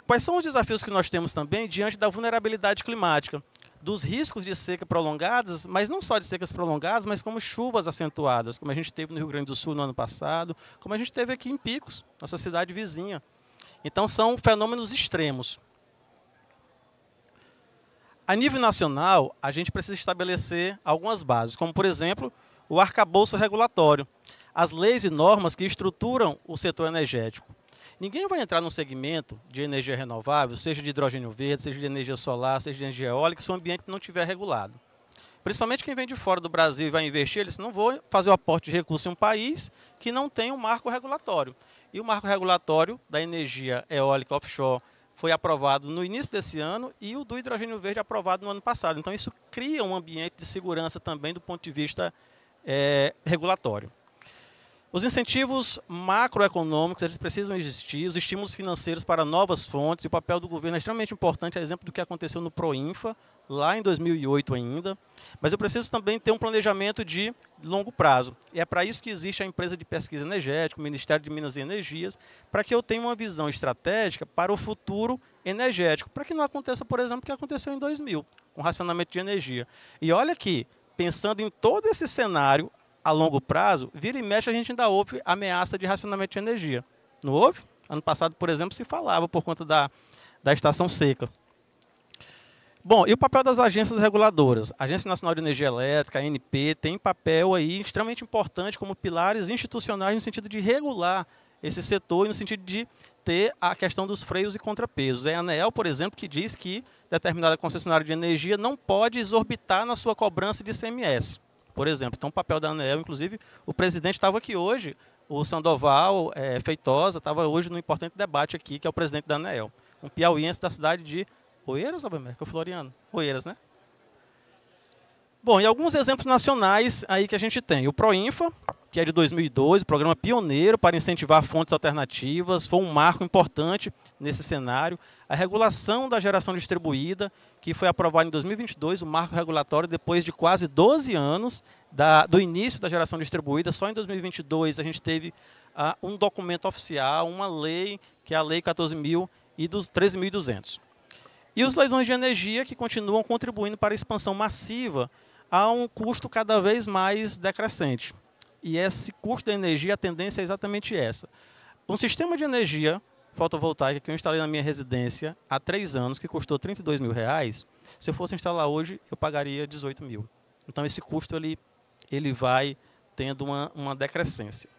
quais são os desafios que nós temos também diante da vulnerabilidade climática? Dos riscos de seca prolongadas, mas não só de secas prolongadas, mas como chuvas acentuadas, como a gente teve no Rio Grande do Sul no ano passado, como a gente teve aqui em Picos, nossa cidade vizinha. Então são fenômenos extremos. A nível nacional, a gente precisa estabelecer algumas bases, como, por exemplo, o arcabouço regulatório, as leis e normas que estruturam o setor energético. Ninguém vai entrar num segmento de energia renovável, seja de hidrogênio verde, seja de energia solar, seja de energia eólica, se o ambiente não estiver regulado. Principalmente quem vem de fora do Brasil e vai investir, eles não vão fazer o aporte de recursos em um país que não tem um marco regulatório. E o marco regulatório da energia eólica offshore foi aprovado no início desse ano e o do hidrogênio verde aprovado no ano passado. Então isso cria um ambiente de segurança também do ponto de vista regulatório. Os incentivos macroeconômicos, eles precisam existir, os estímulos financeiros para novas fontes, e o papel do governo é extremamente importante, a exemplo do que aconteceu no Proinfa, lá em 2008 ainda. Mas eu preciso também ter um planejamento de longo prazo. E é para isso que existe a empresa de pesquisa energética, o Ministério de Minas e Energias, para que eu tenha uma visão estratégica para o futuro energético, para que não aconteça, por exemplo, o que aconteceu em 2000, com racionamento de energia. E olha que, pensando em todo esse cenário, a longo prazo, vira e mexe a gente ainda ouve ameaça de racionamento de energia. Não houve? Ano passado, por exemplo, se falava por conta da estação seca. Bom, e o papel das agências reguladoras? A Agência Nacional de Energia Elétrica, a ANP, tem papel aí extremamente importante como pilares institucionais no sentido de regular esse setor e no sentido de ter a questão dos freios e contrapesos. É a ANEEL, por exemplo, que diz que determinada concessionária de energia não pode exorbitar na sua cobrança de ICMS. Por exemplo, então o papel da ANEEL, inclusive, o presidente estava aqui hoje, o Sandoval Feitosa, estava hoje no importante debate aqui, que é o presidente da ANEEL, um piauiense da cidade de Oeiras, Alberto, Floriano? Oeiras, né? Bom, e alguns exemplos nacionais aí que a gente tem. O Proinfa, que é de 2002, programa pioneiro para incentivar fontes alternativas, foi um marco importante nesse cenário. A regulação da geração distribuída, que foi aprovada em 2022, o marco regulatório, depois de quase 12 anos do início da geração distribuída. Só em 2022 a gente teve um documento oficial, uma lei, que é a Lei 14.000 e dos 13.200. E os leilões de energia, que continuam contribuindo para a expansão massiva a um custo cada vez mais decrescente. E esse custo da energia, a tendência é exatamente essa. Um sistema de energia fotovoltaica que eu instalei na minha residência há 3 anos, que custou R$32 mil, se eu fosse instalar hoje, eu pagaria 18 mil. Então, esse custo ele vai tendo uma decrescência.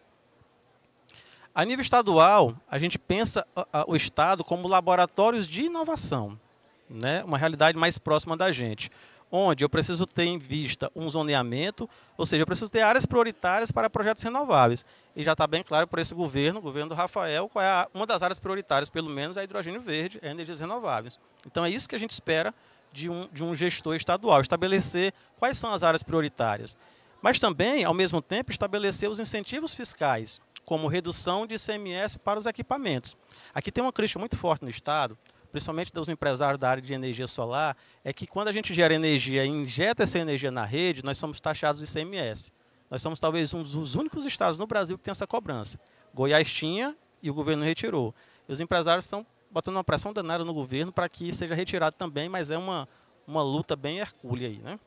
A nível estadual, a gente pensa o Estado como laboratórios de inovação, né? Uma realidade mais próxima da gente, onde eu preciso ter em vista um zoneamento, ou seja, eu preciso ter áreas prioritárias para projetos renováveis. E já está bem claro por esse governo, o governo do Rafael, qual é uma das áreas prioritárias, pelo menos, é hidrogênio verde, é energias renováveis. Então é isso que a gente espera de um gestor estadual, estabelecer quais são as áreas prioritárias. Mas também, ao mesmo tempo, estabelecer os incentivos fiscais, como redução de ICMS para os equipamentos. Aqui tem uma crítica muito forte no Estado, principalmente dos empresários da área de energia solar, é que quando a gente gera energia e injeta essa energia na rede, nós somos taxados de ICMS. Nós somos talvez um dos únicos estados no Brasil que tem essa cobrança. Goiás tinha e o governo retirou. E os empresários estão botando uma pressão danada no governo para que seja retirado também, mas é uma luta bem hercúlea aí, né?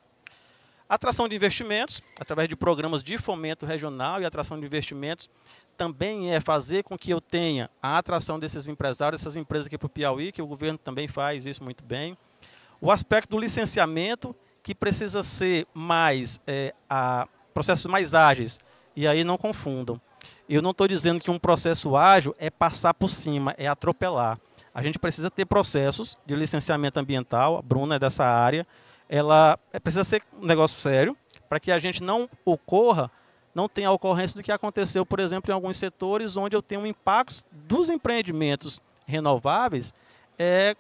Atração de investimentos, através de programas de fomento regional e atração de investimentos, também é fazer com que eu tenha a atração desses empresários, essas empresas aqui para o Piauí, que o governo também faz isso muito bem. O aspecto do licenciamento, que precisa ser processos mais ágeis, e aí não confundam. Eu não estou dizendo que um processo ágil é passar por cima, é atropelar. A gente precisa ter processos de licenciamento ambiental, a Bruna é dessa área, ela precisa ser um negócio sério, para que a gente não tenha a ocorrência do que aconteceu, por exemplo, em alguns setores onde eu tenho um impacto dos empreendimentos renováveis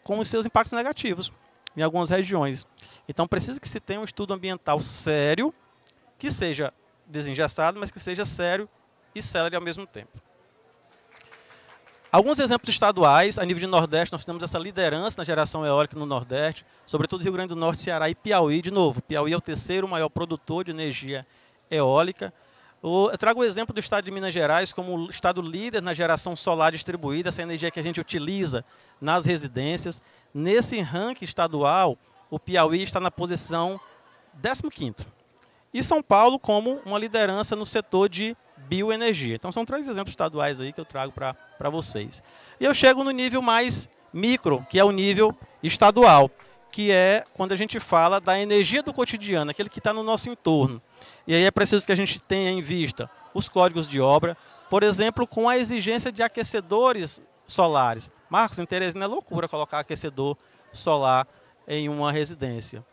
com os seus impactos negativos em algumas regiões. Então, precisa que se tenha um estudo ambiental sério, que seja desengessado, mas que seja sério e célere ao mesmo tempo. Alguns exemplos estaduais, a nível de Nordeste, nós temos essa liderança na geração eólica no Nordeste, sobretudo Rio Grande do Norte, Ceará e Piauí. De novo, Piauí é o terceiro maior produtor de energia eólica. Eu trago o exemplo do estado de Minas Gerais como o estado líder na geração solar distribuída, essa energia que a gente utiliza nas residências. Nesse ranking estadual, o Piauí está na posição 15º. E São Paulo como uma liderança no setor de bioenergia. Então, são 3 exemplos estaduais aí que eu trago para vocês. E eu chego no nível mais micro, que é o nível estadual, que é quando a gente fala da energia do cotidiano, aquele que está no nosso entorno. E aí é preciso que a gente tenha em vista os códigos de obra, por exemplo, com a exigência de aquecedores solares. Marcos, em Teresina é loucura colocar aquecedor solar em uma residência.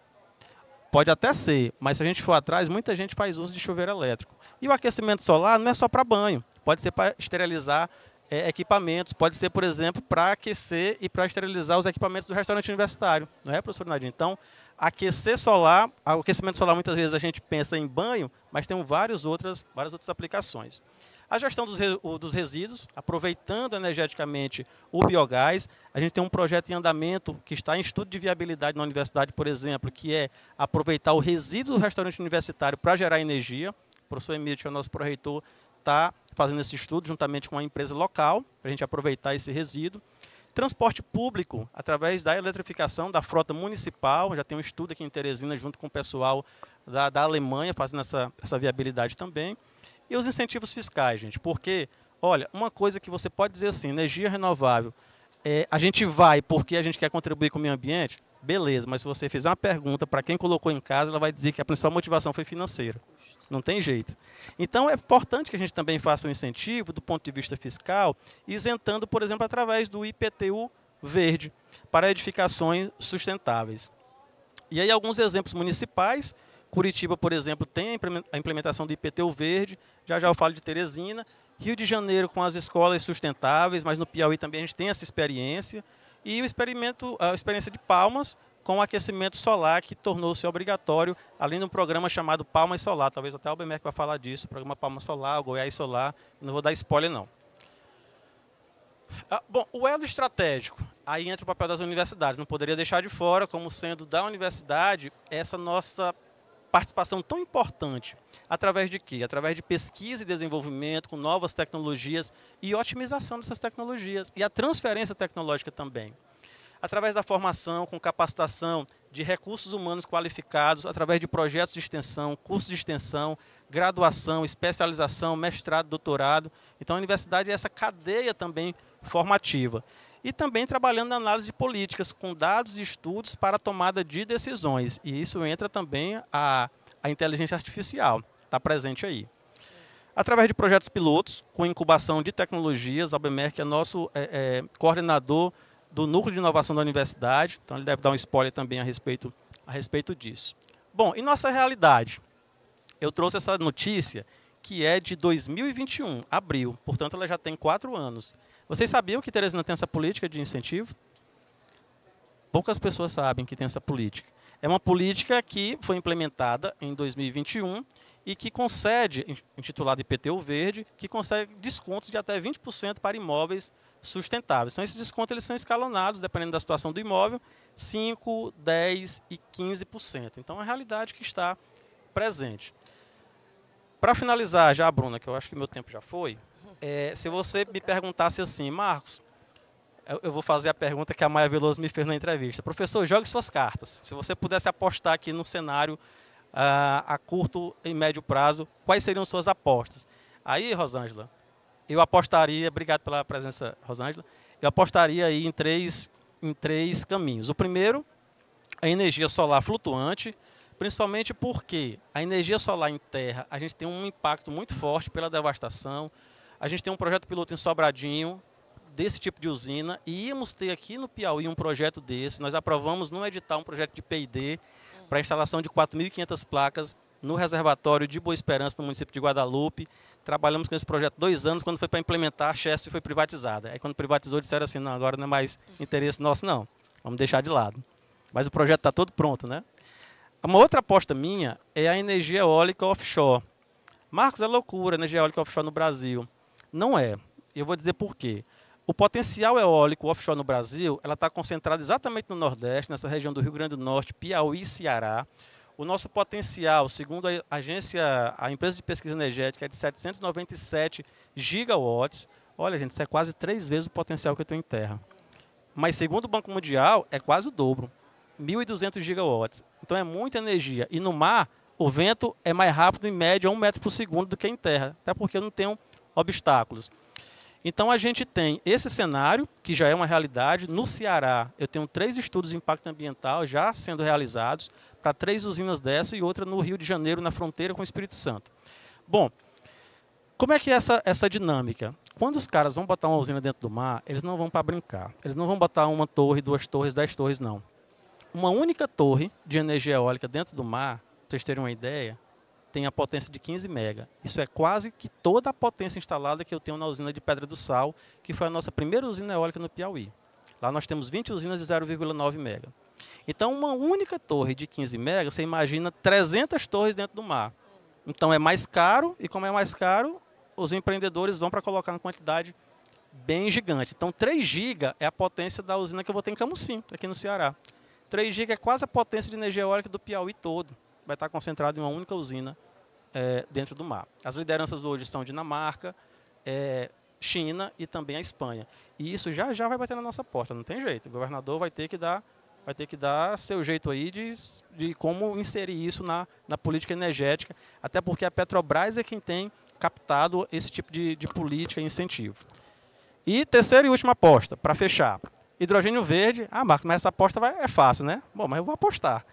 Pode até ser, mas se a gente for atrás, muita gente faz uso de chuveiro elétrico. E o aquecimento solar não é só para banho, pode ser para esterilizar equipamentos, pode ser, por exemplo, para aquecer e para esterilizar os equipamentos do restaurante universitário. Não é, professor Nadine? Então, aquecimento solar, muitas vezes a gente pensa em banho, mas tem várias outras aplicações. A gestão dos resíduos, aproveitando energeticamente o biogás. A gente tem um projeto em andamento que está em estudo de viabilidade na universidade, por exemplo, que é aproveitar o resíduo do restaurante universitário para gerar energia. O professor Emílio, que é o nosso pró-reitor, está fazendo esse estudo juntamente com uma empresa local, para a gente aproveitar esse resíduo. Transporte público, através da eletrificação da frota municipal. Já tem um estudo aqui em Teresina, junto com o pessoal da Alemanha, fazendo essa viabilidade também. E os incentivos fiscais, gente, porque, olha, uma coisa que você pode dizer assim, energia renovável, a gente vai porque a gente quer contribuir com o meio ambiente, beleza, mas se você fizer uma pergunta para quem colocou em casa, ela vai dizer que a principal motivação foi financeira. Não tem jeito. Então, é importante que a gente também faça um incentivo do ponto de vista fiscal, isentando, por exemplo, através do IPTU verde, para edificações sustentáveis. E aí, alguns exemplos municipais. Curitiba, por exemplo, tem a implementação do IPTU verde, já eu falo de Teresina. Rio de Janeiro com as escolas sustentáveis, mas no Piauí também a gente tem essa experiência. E a experiência de Palmas com o aquecimento solar, que tornou-se obrigatório, além de um programa chamado Palmas Solar. Talvez até o Albemerc vai falar disso, o programa Palmas Solar, o Goiás Solar. Não vou dar spoiler, não. Bom, o elo estratégico, aí entra o papel das universidades. Não poderia deixar de fora, como sendo da universidade, essa nossa participação tão importante. Através de quê? Através de pesquisa e desenvolvimento com novas tecnologias e otimização dessas tecnologias. E a transferência tecnológica também. Através da formação, com capacitação de recursos humanos qualificados, através de projetos de extensão, cursos de extensão, graduação, especialização, mestrado, doutorado. Então, a universidade é essa cadeia também formativa. E também trabalhando na análise de políticas, com dados e estudos para a tomada de decisões. E isso entra também a inteligência artificial, está presente aí. Através de projetos pilotos, com incubação de tecnologias, o Albemerc é nosso coordenador do Núcleo de Inovação da Universidade, então ele deve dar um spoiler também a respeito disso. Bom, e nossa realidade? Eu trouxe essa notícia que é de 2021, abril, portanto ela já tem 4 anos. Vocês sabiam que Teresina tem essa política de incentivo? Poucas pessoas sabem que tem essa política. É uma política que foi implementada em 2021 e que concede, intitulada IPTU Verde, que concede descontos de até 20% para imóveis sustentáveis. Então, esses descontos eles são escalonados, dependendo da situação do imóvel, 5%, 10% e 15%. Então, é uma realidade que está presente. Para finalizar já, Bruna, que eu acho que meu tempo já foi, se você me perguntasse assim, Marcos, eu vou fazer a pergunta que a Maia Veloso me fez na entrevista. Professor, jogue suas cartas. Se você pudesse apostar aqui no cenário a curto e médio prazo, quais seriam suas apostas? Aí, Rosângela, eu apostaria, obrigado pela presença, Rosângela, eu apostaria aí em três caminhos. O primeiro, a energia solar flutuante, principalmente porque a energia solar em terra, a gente tem um impacto muito forte pela devastação. A gente tem um projeto piloto em Sobradinho, desse tipo de usina, e íamos ter aqui no Piauí um projeto desse. Nós aprovamos no edital um projeto de P&D para a instalação de 4.500 placas no reservatório de Boa Esperança, no município de Guadalupe. Trabalhamos com esse projeto 2 anos, quando foi para implementar, a Chesf foi privatizada. Aí quando privatizou, disseram assim, não, agora não é mais interesse nosso, não. Vamos deixar de lado. Mas o projeto está todo pronto, né? Uma outra aposta minha é a energia eólica offshore. Marcos, é loucura, energia eólica offshore no Brasil. Não é. Eu vou dizer por quê. O potencial eólico offshore no Brasil, ela está concentrada exatamente no Nordeste, nessa região do Rio Grande do Norte, Piauí e Ceará. O nosso potencial, segundo a empresa de pesquisa energética, é de 797 gigawatts. Olha, gente, isso é quase 3 vezes o potencial que eu tenho em terra. Mas, segundo o Banco Mundial, é quase o dobro, 1.200 gigawatts. Então, é muita energia. E no mar, o vento é mais rápido, em média, 1 metro por segundo do que em terra, até porque eu não tenho obstáculos. Então, a gente tem esse cenário, que já é uma realidade. No Ceará, eu tenho 3 estudos de impacto ambiental já sendo realizados para 3 usinas dessa e outra no Rio de Janeiro, na fronteira com o Espírito Santo. Bom, como é que é essa dinâmica? Quando os caras vão botar uma usina dentro do mar, eles não vão para brincar. Eles não vão botar 1 torre, 2 torres, 10 torres, não. Uma única torre de energia eólica dentro do mar, para vocês terem uma ideia, tem a potência de 15 mega. Isso é quase que toda a potência instalada que eu tenho na usina de Pedra do Sal, que foi a nossa primeira usina eólica no Piauí. Lá nós temos 20 usinas de 0,9 mega. Então, uma única torre de 15 mega, você imagina 300 torres dentro do mar. Então, é mais caro, e como é mais caro, os empreendedores vão para colocar uma quantidade bem gigante. Então, 3 GB é a potência da usina que eu vou ter em Camusim, aqui no Ceará. 3 GB é quase a potência de energia eólica do Piauí todo. Vai estar concentrado em uma única usina dentro do mar. As lideranças hoje são Dinamarca, China e também a Espanha. E isso já vai bater na nossa porta, não tem jeito. O governador vai ter que dar seu jeito aí de como inserir isso na política energética, até porque a Petrobras é quem tem captado esse tipo de política e incentivo. E terceira e última aposta, para fechar. Hidrogênio verde. Ah, Marcos, mas essa aposta é fácil, né? Bom, mas eu vou apostar.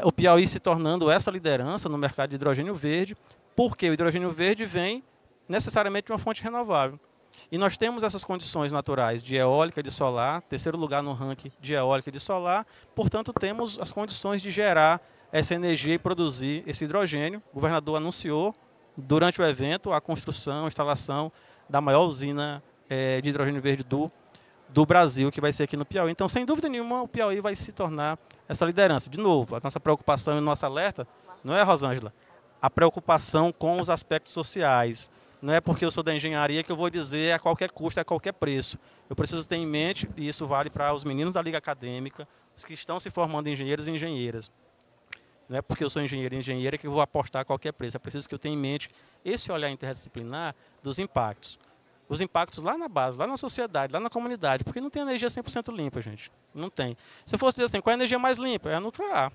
O Piauí se tornando essa liderança no mercado de hidrogênio verde, porque o hidrogênio verde vem necessariamente de uma fonte renovável. E nós temos essas condições naturais de eólica e de solar, terceiro lugar no ranking de eólica e de solar, portanto temos as condições de gerar essa energia e produzir esse hidrogênio. O governador anunciou durante o evento a construção, a instalação da maior usina de hidrogênio verde do Brasil, que vai ser aqui no Piauí. Então, sem dúvida nenhuma, o Piauí vai se tornar essa liderança. De novo, a nossa preocupação e o nosso alerta não é, Rosângela, a preocupação com os aspectos sociais. Não é porque eu sou da engenharia que eu vou dizer a qualquer custo, a qualquer preço. Eu preciso ter em mente, e isso vale para os meninos da Liga Acadêmica, os que estão se formando engenheiros e engenheiras. Não é porque eu sou engenheiro e engenheira que eu vou apostar a qualquer preço. É preciso que eu tenha em mente esse olhar interdisciplinar dos impactos. Os impactos lá na base, lá na sociedade, lá na comunidade, porque não tem energia 100% limpa, gente. Não tem. Se eu fosse dizer assim, qual é a energia mais limpa? É a nuclear.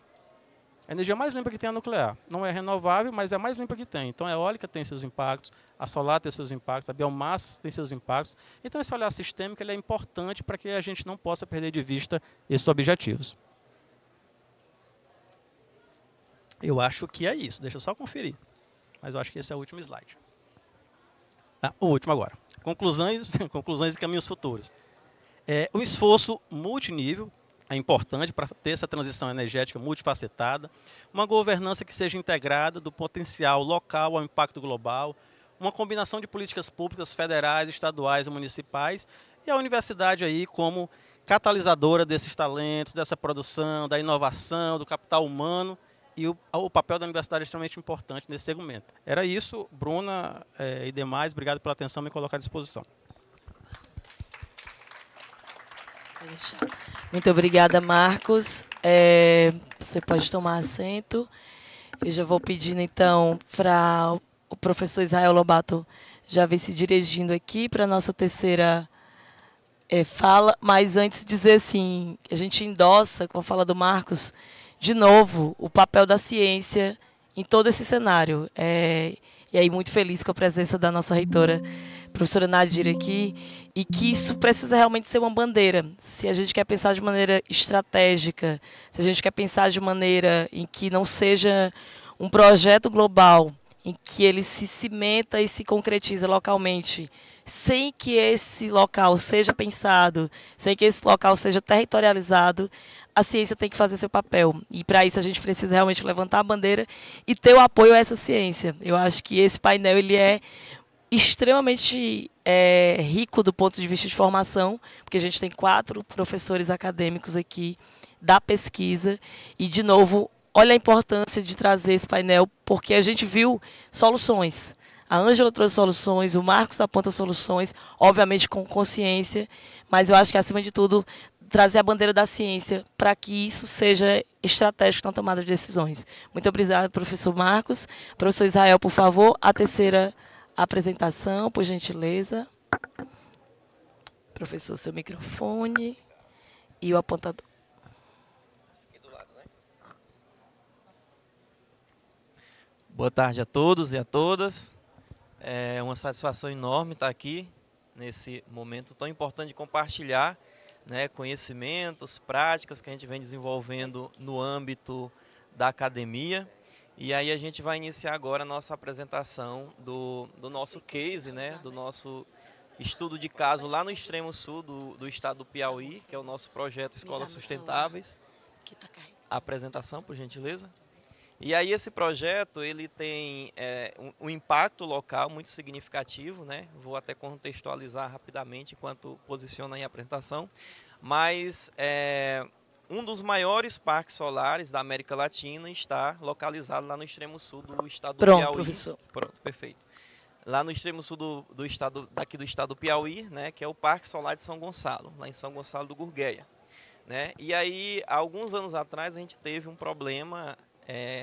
A energia mais limpa que tem é a nuclear. Não é renovável, mas é a mais limpa que tem. Então, a eólica tem seus impactos, a solar tem seus impactos, a biomassa tem seus impactos. Então, esse olhar sistêmico ele é importante para que a gente não possa perder de vista esses objetivos. Eu acho que é isso. Deixa eu só conferir. Mas eu acho que esse é o último slide. O último agora. Conclusões e caminhos futuros. O esforço multinível é importante para ter essa transição energética multifacetada, uma governança que seja integrada do potencial local ao impacto global, uma combinação de políticas públicas federais, estaduais e municipais, e a universidade aí como catalisadora desses talentos, dessa produção, da inovação, do capital humano, e o papel da universidade é extremamente importante nesse segmento. Era isso, Bruna e demais, obrigado pela atenção e me colocar à disposição. Muito obrigada, Marcos. Você pode tomar assento. Eu já vou pedindo, então, para o professor Israel Lobato já vir se dirigindo aqui para a nossa terceira fala. Mas antes dizer assim, a gente endossa, com a fala do Marcos, de novo, o papel da ciência em todo esse cenário. E aí, muito feliz com a presença da nossa reitora, professora Nadir, aqui, e que isso precisa realmente ser uma bandeira. Se a gente quer pensar de maneira estratégica, se a gente quer pensar de maneira em que não seja um projeto global, em que ele se cimenta e se concretiza localmente, sem que esse local seja pensado, sem que esse local seja territorializado, a ciência tem que fazer seu papel. E, para isso, a gente precisa realmente levantar a bandeira e ter o apoio a essa ciência. Eu acho que esse painel ele é extremamente rico do ponto de vista de formação, porque a gente tem 4 professores acadêmicos aqui da pesquisa. E, de novo, olha a importância de trazer esse painel, porque a gente viu soluções. A Ângela trouxe soluções, o Marcos aponta soluções, obviamente com consciência, mas eu acho que, acima de tudo, trazer a bandeira da ciência para que isso seja estratégico na tomada de decisões. Muito obrigada, professor Marcos. Professor Israel, por favor, a terceira apresentação, por gentileza. Professor, seu microfone e o apontador. Boa tarde a todos e a todas. É uma satisfação enorme estar aqui nesse momento tão importante de compartilhar, né, conhecimentos, práticas que a gente vem desenvolvendo no âmbito da academia. E aí a gente vai iniciar agora a nossa apresentação do nosso case, né, do nosso estudo de caso lá no extremo sul do estado do Piauí, que é o nosso projeto Escolas Sustentáveis. A apresentação, por gentileza. E aí esse projeto ele tem um impacto local muito significativo, né? Vou até contextualizar rapidamente enquanto posiciono aí a apresentação, mas um dos maiores parques solares da América Latina está localizado lá no extremo sul do estado do Piauí. Professor. Pronto, perfeito. Lá no extremo sul do estado do Piauí, né? Que é o Parque Solar de São Gonçalo, lá em São Gonçalo do Gurgueia, né? E aí, há alguns anos atrás, a gente teve um problema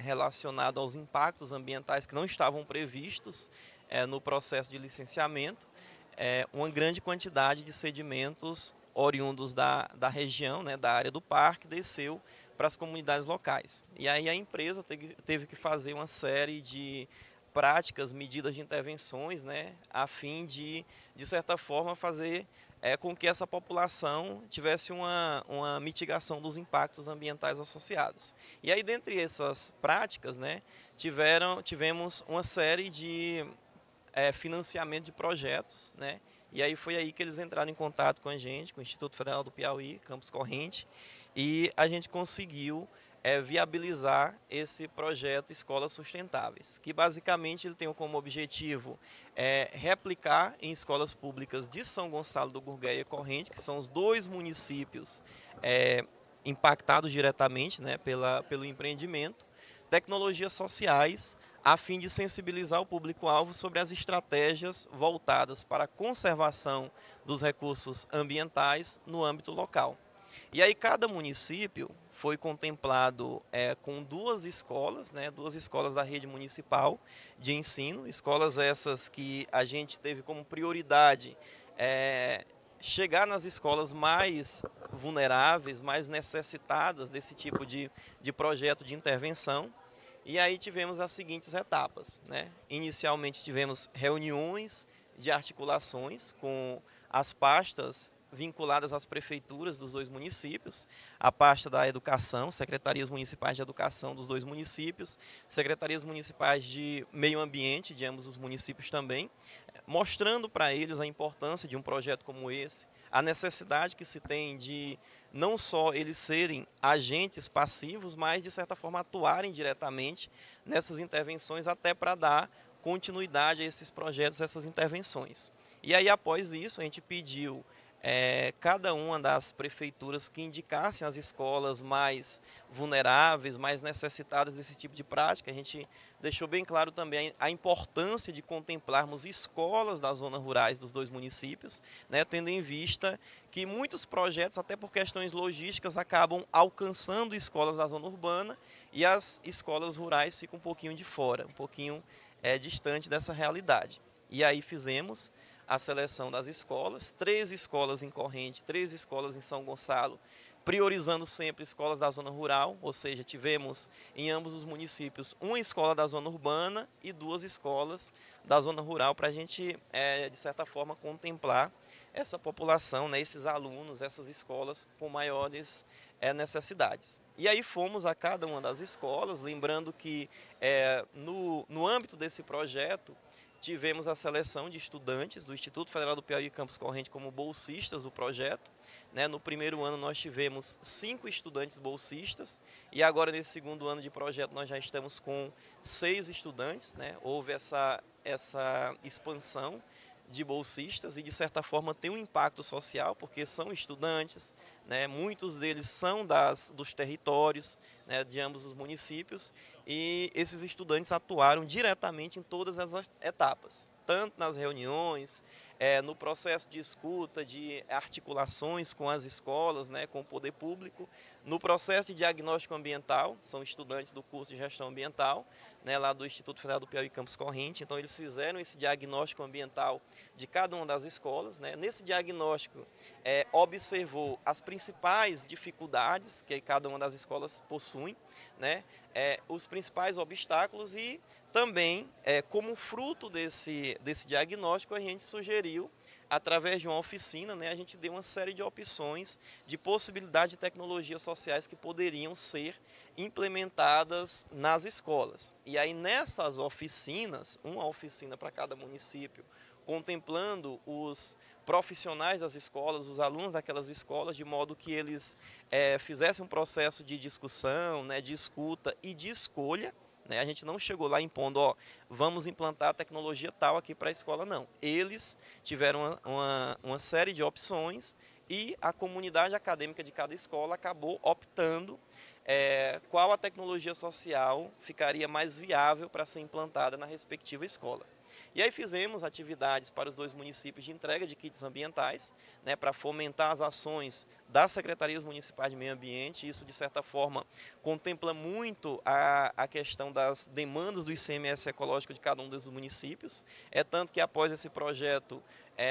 relacionado aos impactos ambientais que não estavam previstos no processo de licenciamento, uma grande quantidade de sedimentos oriundos da região, né, da área do parque, desceu para as comunidades locais. E aí a empresa teve que fazer uma série de práticas, medidas de intervenções, né, a fim de certa forma, fazer com que essa população tivesse uma mitigação dos impactos ambientais associados. E aí, dentre essas práticas, né, tivemos uma série de financiamento de projetos, né, e aí foi aí que eles entraram em contato com a gente, com o Instituto Federal do Piauí, Campus Corrente, e a gente conseguiu viabilizar esse projeto Escolas Sustentáveis, que basicamente ele tem como objetivo replicar em escolas públicas de São Gonçalo do Gurgueia e Corrente, que são os dois municípios impactados diretamente, né, pelo empreendimento, tecnologias sociais, a fim de sensibilizar o público-alvo sobre as estratégias voltadas para a conservação dos recursos ambientais no âmbito local. E aí cada município foi contemplado com duas escolas, né, duas escolas da rede municipal de ensino, escolas essas que a gente teve como prioridade chegar nas escolas mais vulneráveis, mais necessitadas desse tipo de projeto de intervenção. E aí tivemos as seguintes etapas, né? Inicialmente tivemos reuniões de articulações com as pastas vinculadas às prefeituras dos dois municípios, a pasta da educação, secretarias municipais de educação dos dois municípios, secretarias municipais de meio ambiente de ambos os municípios também, mostrando para eles a importância de um projeto como esse, a necessidade que se tem de não só eles serem agentes passivos, mas de certa forma atuarem diretamente nessas intervenções até para dar continuidade a esses projetos, essas intervenções. E aí após isso a gente pediu cada uma das prefeituras que indicassem as escolas mais vulneráveis, mais necessitadas desse tipo de prática. A gente deixou bem claro também a importância de contemplarmos escolas das zonas rurais dos dois municípios, né, tendo em vista que muitos projetos, até por questões logísticas, acabam alcançando escolas da zona urbana e as escolas rurais ficam um pouquinho de fora, um pouquinho distante dessa realidade. E aí fizemos a seleção das escolas, 3 escolas em Corrente, 3 escolas em São Gonçalo, priorizando sempre escolas da zona rural, ou seja, tivemos em ambos os municípios uma escola da zona urbana e 2 escolas da zona rural, para a gente, de certa forma, contemplar essa população, né, esses alunos, essas escolas com maiores necessidades. E aí fomos a cada uma das escolas, lembrando que no âmbito desse projeto, tivemos a seleção de estudantes do Instituto Federal do Piauí Campus Corrente como bolsistas do projeto, né? No primeiro ano nós tivemos 5 estudantes bolsistas e agora nesse segundo ano de projeto nós já estamos com 6 estudantes, né? Houve essa expansão de bolsistas e, de certa forma, tem um impacto social, porque são estudantes, né? Muitos deles são dos territórios, né, de ambos os municípios, e esses estudantes atuaram diretamente em todas as etapas, tanto nas reuniões, no processo de escuta, de articulações com as escolas, né, com o poder público, no processo de diagnóstico ambiental, são estudantes do curso de gestão ambiental, né, lá do Instituto Federal do Piauí Campus Corrente. Então eles fizeram esse diagnóstico ambiental de cada uma das escolas, né. Nesse diagnóstico observou as principais dificuldades que cada uma das escolas possui, né, os principais obstáculos, e também, como fruto desse diagnóstico, a gente sugeriu, através de uma oficina, né, a gente deu uma série de opções de possibilidade de tecnologias sociais que poderiam ser implementadas nas escolas. E aí, nessas oficinas, uma oficina para cada município, contemplando os profissionais das escolas, os alunos daquelas escolas, de modo que eles fizessem um processo de discussão, né, de escuta e de escolha. A gente não chegou lá impondo, vamos implantar a tecnologia tal aqui para a escola, não. Eles tiveram uma série de opções e a comunidade acadêmica de cada escola acabou optando qual a tecnologia social ficaria mais viável para ser implantada na respectiva escola. E aí fizemos atividades para os 2 municípios de entrega de kits ambientais, né, para fomentar as ações das secretarias municipais de meio ambiente. Isso, de certa forma, contempla muito a questão das demandas do ICMS ecológico de cada um dos municípios. Tanto que, após esse projeto,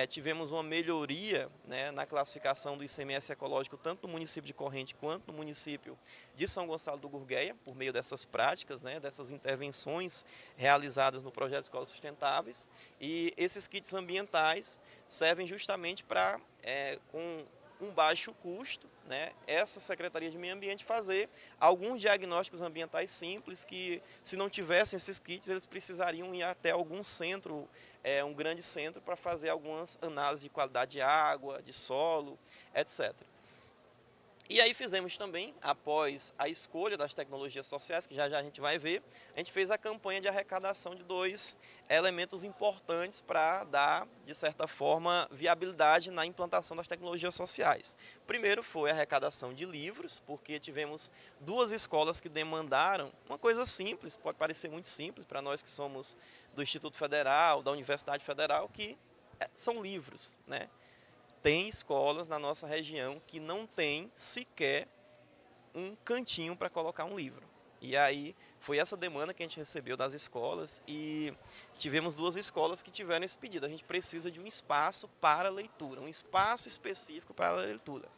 tivemos uma melhoria, né, na classificação do ICMS ecológico, tanto no município de Corrente quanto no município de São Gonçalo do Gurgueia, por meio dessas práticas, né, dessas intervenções realizadas no projeto Escolas Sustentáveis. E esses kits ambientais servem justamente para, com um baixo custo, né, essa Secretaria de Meio Ambiente fazer alguns diagnósticos ambientais simples que, se não tivessem esses kits, eles precisariam ir até algum centro, um grande centro, para fazer algumas análises de qualidade de água, de solo, etc. E aí fizemos também, após a escolha das tecnologias sociais, que já já a gente vai ver, a gente fez a campanha de arrecadação de 2 elementos importantes para dar, de certa forma, viabilidade na implantação das tecnologias sociais. Primeiro foi a arrecadação de livros, porque tivemos 2 escolas que demandaram uma coisa simples, pode parecer muito simples para nós que somos do Instituto Federal, da Universidade Federal, que são livros, né? Tem escolas na nossa região que não tem sequer um cantinho para colocar um livro. E aí foi essa demanda que a gente recebeu das escolas, e tivemos 2 escolas que tiveram esse pedido. A gente precisa de um espaço para leitura, um espaço específico para a leitura.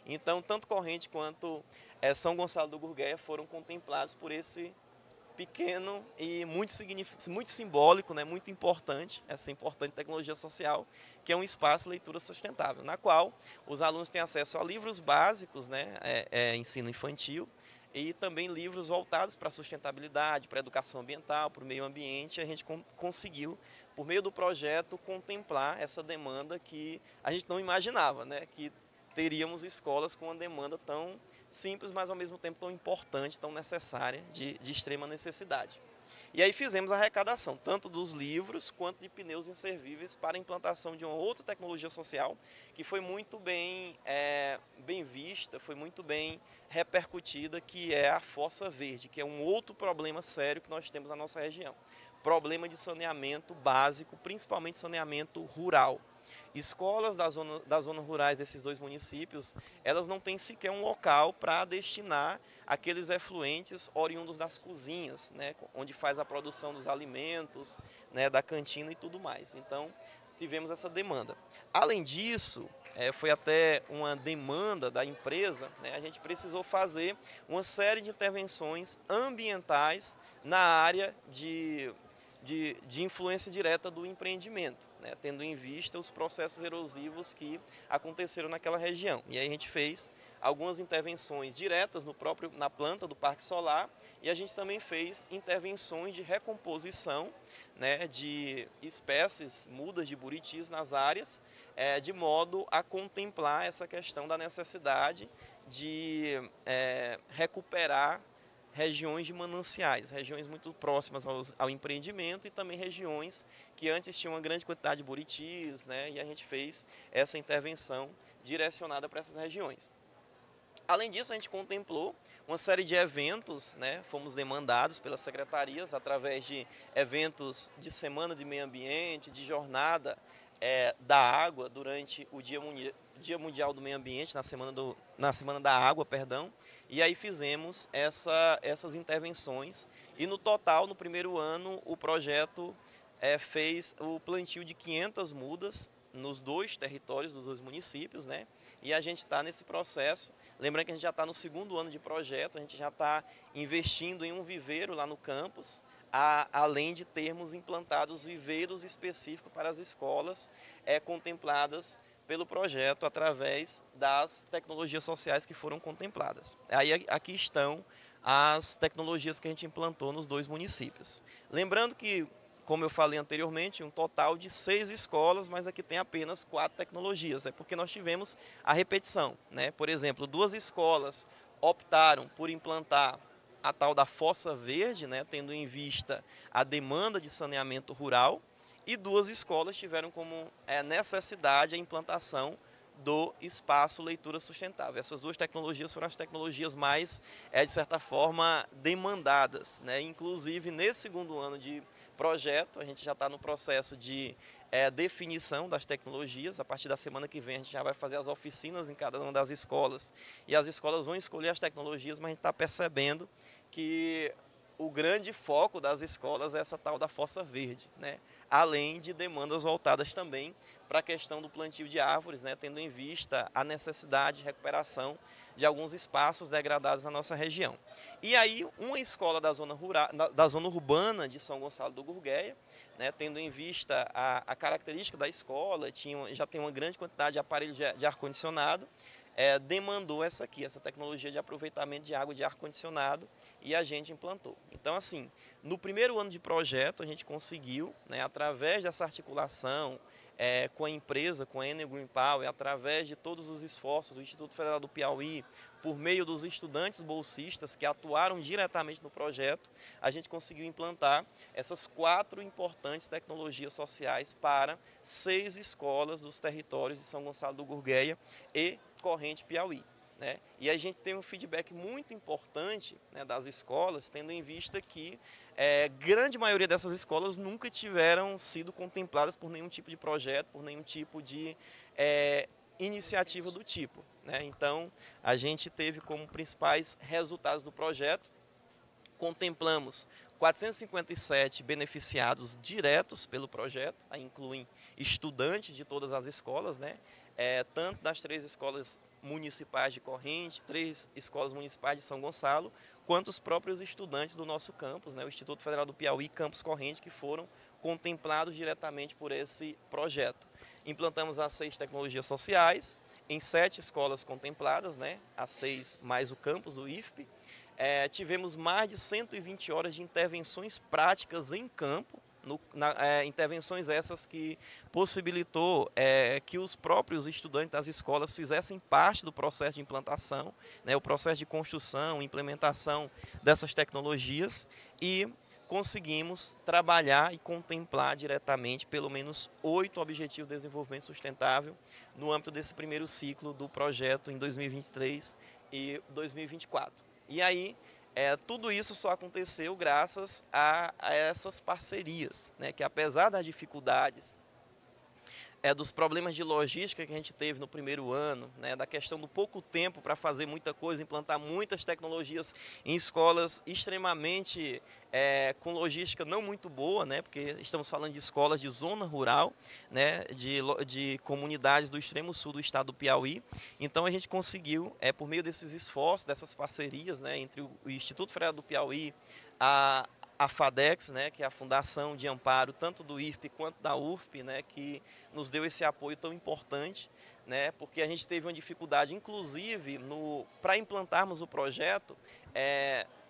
Então, tanto Corrente quanto São Gonçalo do Gurgueia foram contemplados por esse pequeno e muito simbólico, né, muito importante, essa importante tecnologia social, que é um espaço de leitura sustentável, na qual os alunos têm acesso a livros básicos, né, ensino infantil, e também livros voltados para a sustentabilidade, para a educação ambiental, para o meio ambiente. A gente conseguiu, por meio do projeto, contemplar essa demanda que a gente não imaginava, né, que teríamos escolas com uma demanda tão simples, mas ao mesmo tempo tão importante, tão necessária, de extrema necessidade. E aí fizemos a arrecadação, tanto dos livros quanto de pneus inservíveis, para a implantação de uma outra tecnologia social, que foi muito bem vista, foi muito bem repercutida, que é a fossa verde, que é um outro problema sério que nós temos na nossa região. Problema de saneamento básico, principalmente saneamento rural. Escolas das zonas rurais desses 2 municípios, elas não têm sequer um local para destinar aqueles efluentes oriundos das cozinhas, né, onde faz a produção dos alimentos, né, da cantina e tudo mais. Então, tivemos essa demanda. Além disso, foi até uma demanda da empresa, né, a gente precisou fazer uma série de intervenções ambientais na área de influência direta do empreendimento, né, tendo em vista os processos erosivos que aconteceram naquela região. E aí a gente fez algumas intervenções diretas na planta do Parque Solar, e a gente também fez intervenções de recomposição, né, de espécies mudas de buritis nas áreas, de modo a contemplar essa questão da necessidade de recuperar regiões de mananciais, regiões muito próximas ao empreendimento e também regiões que antes tinham uma grande quantidade de buritis, né? E a gente fez essa intervenção direcionada para essas regiões. Além disso, a gente contemplou uma série de eventos, né? Fomos demandados pelas secretarias através de eventos de semana de meio ambiente, de jornada da água durante o Dia Mundial do Meio Ambiente, na semana da água, perdão. E aí fizemos essas intervenções e no total, no primeiro ano, o projeto fez o plantio de 500 mudas nos 2 territórios dos 2 municípios, né? E a gente está nesse processo. Lembrando que a gente já está no 2º ano de projeto, a gente já está investindo em um viveiro lá no campus, além de termos implantados viveiros específicos para as escolas contempladas pelo projeto através das tecnologias sociais que foram contempladas. Aí aqui estão as tecnologias que a gente implantou nos 2 municípios. Lembrando que, como eu falei anteriormente, um total de 6 escolas, mas aqui tem apenas 4 tecnologias. É porque nós tivemos a repetição, né? Por exemplo, 2 escolas optaram por implantar a tal da fossa verde, né? Tendo em vista a demanda de saneamento rural, e 2 escolas tiveram como necessidade a implantação do espaço leitura sustentável. Essas 2 tecnologias foram as tecnologias mais, de certa forma, demandadas, né? Inclusive, nesse 2º ano de projeto, a gente já está no processo de definição das tecnologias. A partir da semana que vem, a gente já vai fazer as oficinas em cada uma das escolas, e as escolas vão escolher as tecnologias, mas a gente está percebendo que o grande foco das escolas é essa tal da fossa verde, né? Além de demandas voltadas também para a questão do plantio de árvores, né? Tendo em vista a necessidade de recuperação de alguns espaços degradados na nossa região. E aí, uma escola da zona urbana de São Gonçalo do Gurgueia, né? Tendo em vista a característica da escola, já tem uma grande quantidade de aparelhos de ar-condicionado, demandou essa tecnologia de aproveitamento de água de ar-condicionado, e a gente implantou. Então, assim, no primeiro ano de projeto, a gente conseguiu, né, através dessa articulação com a empresa, com a Enel Green Power, através de todos os esforços do Instituto Federal do Piauí, por meio dos estudantes bolsistas que atuaram diretamente no projeto, a gente conseguiu implantar essas 4 importantes tecnologias sociais para 6 escolas dos territórios de São Gonçalo do Gurgueia e Corrente Piauí, né? E a gente tem um feedback muito importante, né, das escolas, tendo em vista que grande maioria dessas escolas nunca tiveram sido contempladas por nenhum tipo de projeto, por nenhum tipo de iniciativa do tipo, né? Então, a gente teve como principais resultados do projeto, contemplamos 457 beneficiados diretos pelo projeto, aí incluem estudantes de todas as escolas, né? Tanto das 3 escolas municipais de Corrente, 3 escolas municipais de São Gonçalo, quanto os próprios estudantes do nosso campus, né? O Instituto Federal do Piauí, Campus Corrente, que foram contemplados diretamente por esse projeto. Implantamos as 6 tecnologias sociais em 7 escolas contempladas, né? As 6 mais o campus do IFP. Tivemos mais de 120 horas de intervenções práticas em campo, intervenções essas que possibilitou que os próprios estudantes das escolas fizessem parte do processo de implantação, né, o processo de construção, implementação dessas tecnologias, e conseguimos trabalhar e contemplar diretamente pelo menos 8 Objetivos de Desenvolvimento Sustentável no âmbito desse primeiro ciclo do projeto em 2023 e 2024. E aí, tudo isso só aconteceu graças a essas parcerias, né, que apesar das dificuldades, dos problemas de logística que a gente teve no primeiro ano, né, da questão do pouco tempo para fazer muita coisa, implantar muitas tecnologias em escolas extremamente com logística não muito boa, né, porque estamos falando de escolas de zona rural, né, de comunidades do extremo sul do estado do Piauí. Então a gente conseguiu, por meio desses esforços, dessas parcerias, né, entre o Instituto Federal do Piauí, a FADEX, né, que é a Fundação de Amparo tanto do IFP quanto da UFP, né, que nos deu esse apoio tão importante, né, porque a gente teve uma dificuldade, inclusive, para implantarmos o projeto,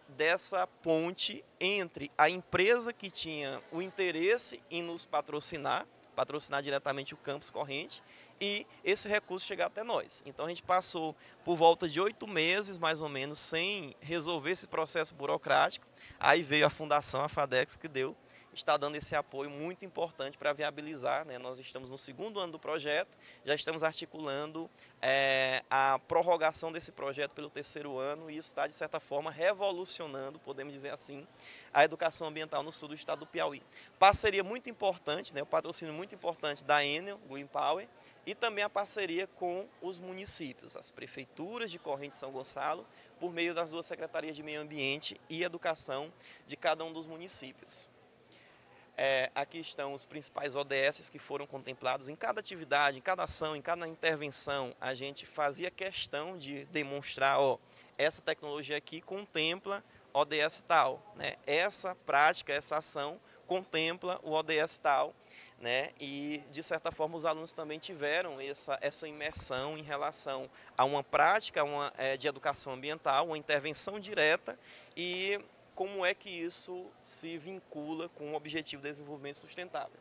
dessa ponte entre a empresa que tinha o interesse em nos patrocinar, patrocinar diretamente o campus corrente e esse recurso chegar até nós. Então a gente passou por volta de 8 meses, mais ou menos, sem resolver esse processo burocrático. Aí veio a fundação, a FADEX, que está dando esse apoio muito importante para viabilizar, né? Nós estamos no 2º ano do projeto, já estamos articulando a prorrogação desse projeto pelo 3º ano, e isso está, de certa forma, revolucionando, podemos dizer assim, a educação ambiental no sul do estado do Piauí. Parceria muito importante, né? O patrocínio muito importante da Enel, Green Power, e também a parceria com os municípios, as prefeituras de Corrente e São Gonçalo, por meio das 2 secretarias de Meio Ambiente e Educação de cada um dos municípios. Aqui estão os principais ODS que foram contemplados. Em cada atividade, em cada ação, em cada intervenção, a gente fazia questão de demonstrar, essa tecnologia aqui contempla ODS tal, né? Essa prática, essa ação contempla o ODS tal, né? E, de certa forma, os alunos também tiveram essa imersão em relação a uma prática de educação ambiental, uma intervenção direta, e como é que isso se vincula com o Objetivo de Desenvolvimento Sustentável.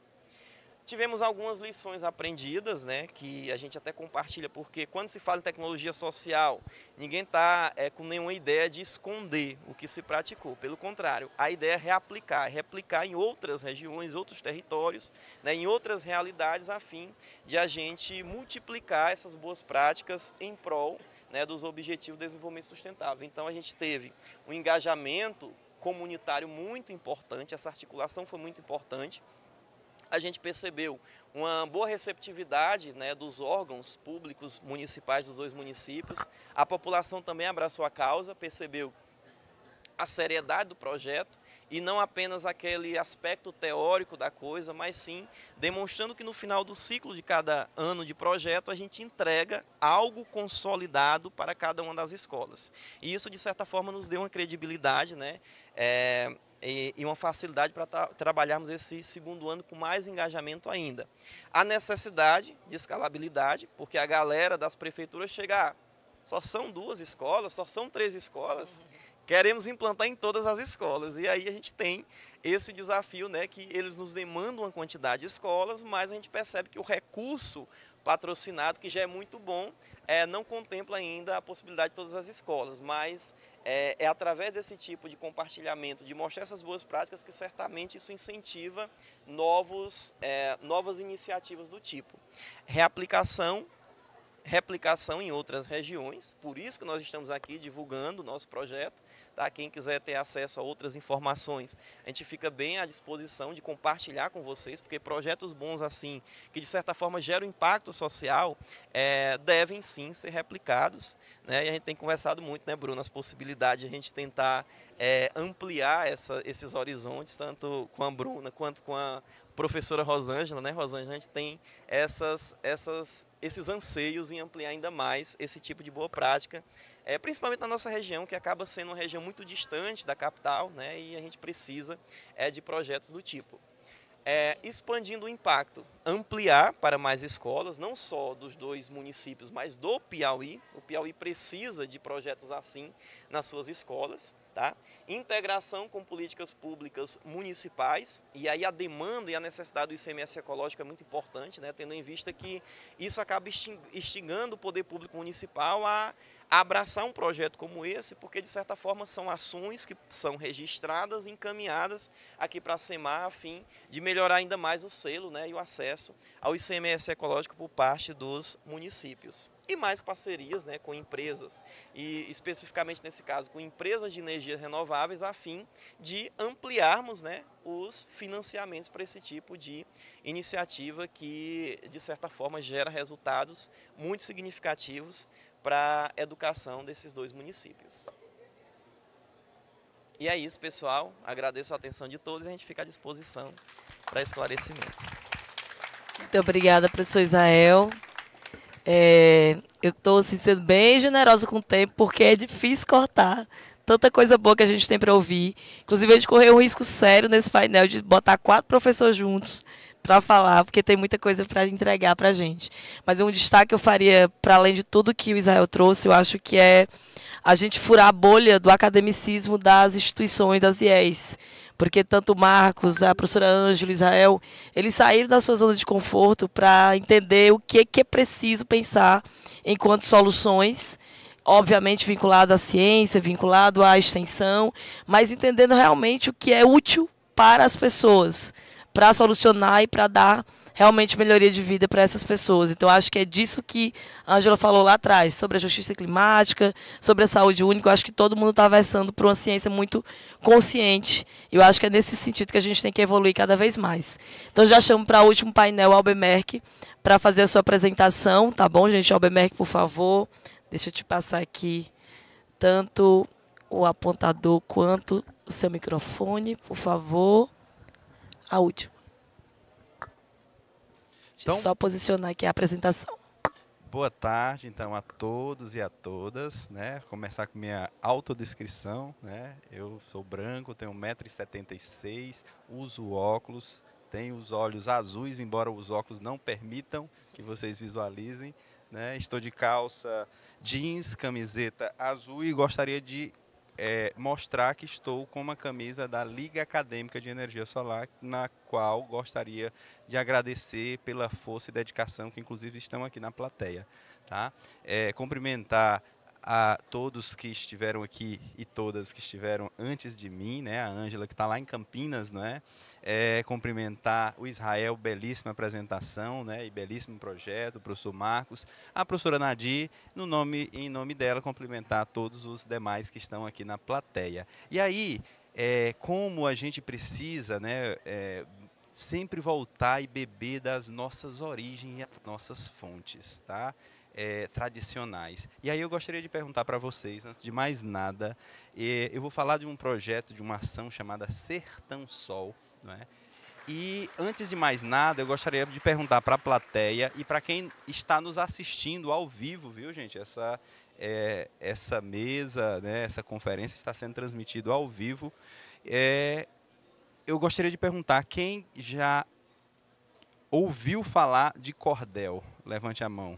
Tivemos algumas lições aprendidas, né, que a gente até compartilha, porque quando se fala em tecnologia social, ninguém está com nenhuma ideia de esconder o que se praticou. Pelo contrário, a ideia é replicar em outras regiões, outros territórios, né, em outras realidades, a fim de a gente multiplicar essas boas práticas em prol, né, dos Objetivos de Desenvolvimento Sustentável. Então a gente teve um engajamento comunitário muito importante, essa articulação foi muito importante. A gente percebeu uma boa receptividade, né, dos órgãos públicos municipais dos 2 municípios. A população também abraçou a causa, percebeu a seriedade do projeto e não apenas aquele aspecto teórico da coisa, mas sim demonstrando que no final do ciclo de cada ano de projeto a gente entrega algo consolidado para cada uma das escolas. E isso, de certa forma, nos deu uma credibilidade, né? E uma facilidade para trabalharmos esse 2º ano com mais engajamento ainda. A necessidade de escalabilidade, porque a galera das prefeituras chega, só são 2 escolas, só são 3 escolas, queremos implantar em todas as escolas. E aí a gente tem esse desafio, né, que eles nos demandam uma quantidade de escolas, mas a gente percebe que o recurso patrocinado, que já é muito bom, não contempla ainda a possibilidade de todas as escolas, mas é através desse tipo de compartilhamento, de mostrar essas boas práticas, que certamente isso incentiva novas iniciativas do tipo. Replicação em outras regiões, por isso que nós estamos aqui divulgando o nosso projeto. Tá? Quem quiser ter acesso a outras informações, a gente fica bem à disposição de compartilhar com vocês, porque projetos bons assim, que de certa forma geram impacto social, devem sim ser replicados, né? E a gente tem conversado muito, né, Bruno, as possibilidades de a gente tentar ampliar esses horizontes, tanto com a Bruna quanto com a professora Rosângela, né, Rosângela? A gente tem esses anseios em ampliar ainda mais esse tipo de boa prática, principalmente na nossa região, que acaba sendo uma região muito distante da capital, né, e a gente precisa de projetos do tipo. Expandindo o impacto, ampliar para mais escolas, não só dos 2 municípios, mas do Piauí. O Piauí precisa de projetos assim nas suas escolas. Tá? Integração com políticas públicas municipais, e aí a demanda e a necessidade do ICMS ecológico é muito importante, né? Tendo em vista que isso acaba instigando o poder público municipal a abraçar um projeto como esse, porque de certa forma são ações que são registradas e encaminhadas aqui para a SEMAR, a fim de melhorar ainda mais o selo, né, e o acesso ao ICMS ecológico por parte dos municípios. E mais parcerias, né, com empresas, e especificamente nesse caso com empresas de energias renováveis, a fim de ampliarmos, né, os financiamentos para esse tipo de iniciativa que, de certa forma, gera resultados muito significativos para a educação desses 2 municípios. E é isso, pessoal. Agradeço a atenção de todos e a gente fica à disposição para esclarecimentos. Muito obrigada, professor Israel. Eu estou assim, sendo bem generosa com o tempo, porque é difícil cortar tanta coisa boa que a gente tem para ouvir. Inclusive, a gente correu um risco sério nesse painel de botar 4 professores juntos para falar, porque tem muita coisa para entregar para a gente. Mas um destaque eu faria, para além de tudo que o Israel trouxe, eu acho que é a gente furar a bolha do academicismo das instituições, das IES. porque tanto o Marcos, a professora Ângela, Israel, eles saíram da sua zona de conforto para entender o que é preciso pensar enquanto soluções, obviamente vinculado à ciência, vinculado à extensão, mas entendendo realmente o que é útil para as pessoas, para solucionar e para dar realmente melhoria de vida para essas pessoas. Então, acho que é disso que a Ângela falou lá atrás, sobre a justiça climática, sobre a saúde única. Eu acho que todo mundo está versando para uma ciência muito consciente. Eu acho que é nesse sentido que a gente tem que evoluir cada vez mais. Então, já chamo para o último painel o Albemerck para fazer a sua apresentação, tá bom, gente? Albemerck, por favor. Deixa eu te passar aqui tanto o apontador quanto o seu microfone, por favor. A última. Deixa eu só posicionar aqui a apresentação. Boa tarde, então, a todos e a todas, né? Começar com minha autodescrição, né? Eu sou branco, tenho 1,76 m, uso óculos, tenho os olhos azuis, embora os óculos não permitam que vocês visualizem, né? Estou de calça jeans, camiseta azul e gostaria de mostrar que estou com uma camisa da Liga Acadêmica de Energia Solar, na qual gostaria de agradecer pela força e dedicação que inclusive estão aqui na plateia. Tá? Cumprimentar a todos que estiveram aqui e todas que estiveram antes de mim, né? A Ângela que está lá em Campinas, não é? Cumprimentar o Israel, belíssima apresentação, né? E belíssimo projeto, o professor Marcos, a professora Nadir, em nome dela, cumprimentar todos os demais que estão aqui na plateia. E aí, como a gente precisa, né? Sempre voltar e beber das nossas origens e as nossas fontes, tá? Tradicionais. E aí eu gostaria de perguntar para vocês, antes de mais nada, eu vou falar de um projeto, de uma ação chamada Sertão Sol, não é? E antes de mais nada, eu gostaria de perguntar para a plateia e para quem está nos assistindo ao vivo, viu, gente? Essa mesa, né, essa conferência está sendo transmitida ao vivo. Eu gostaria de perguntar quem já ouviu falar de cordel. Levante a mão.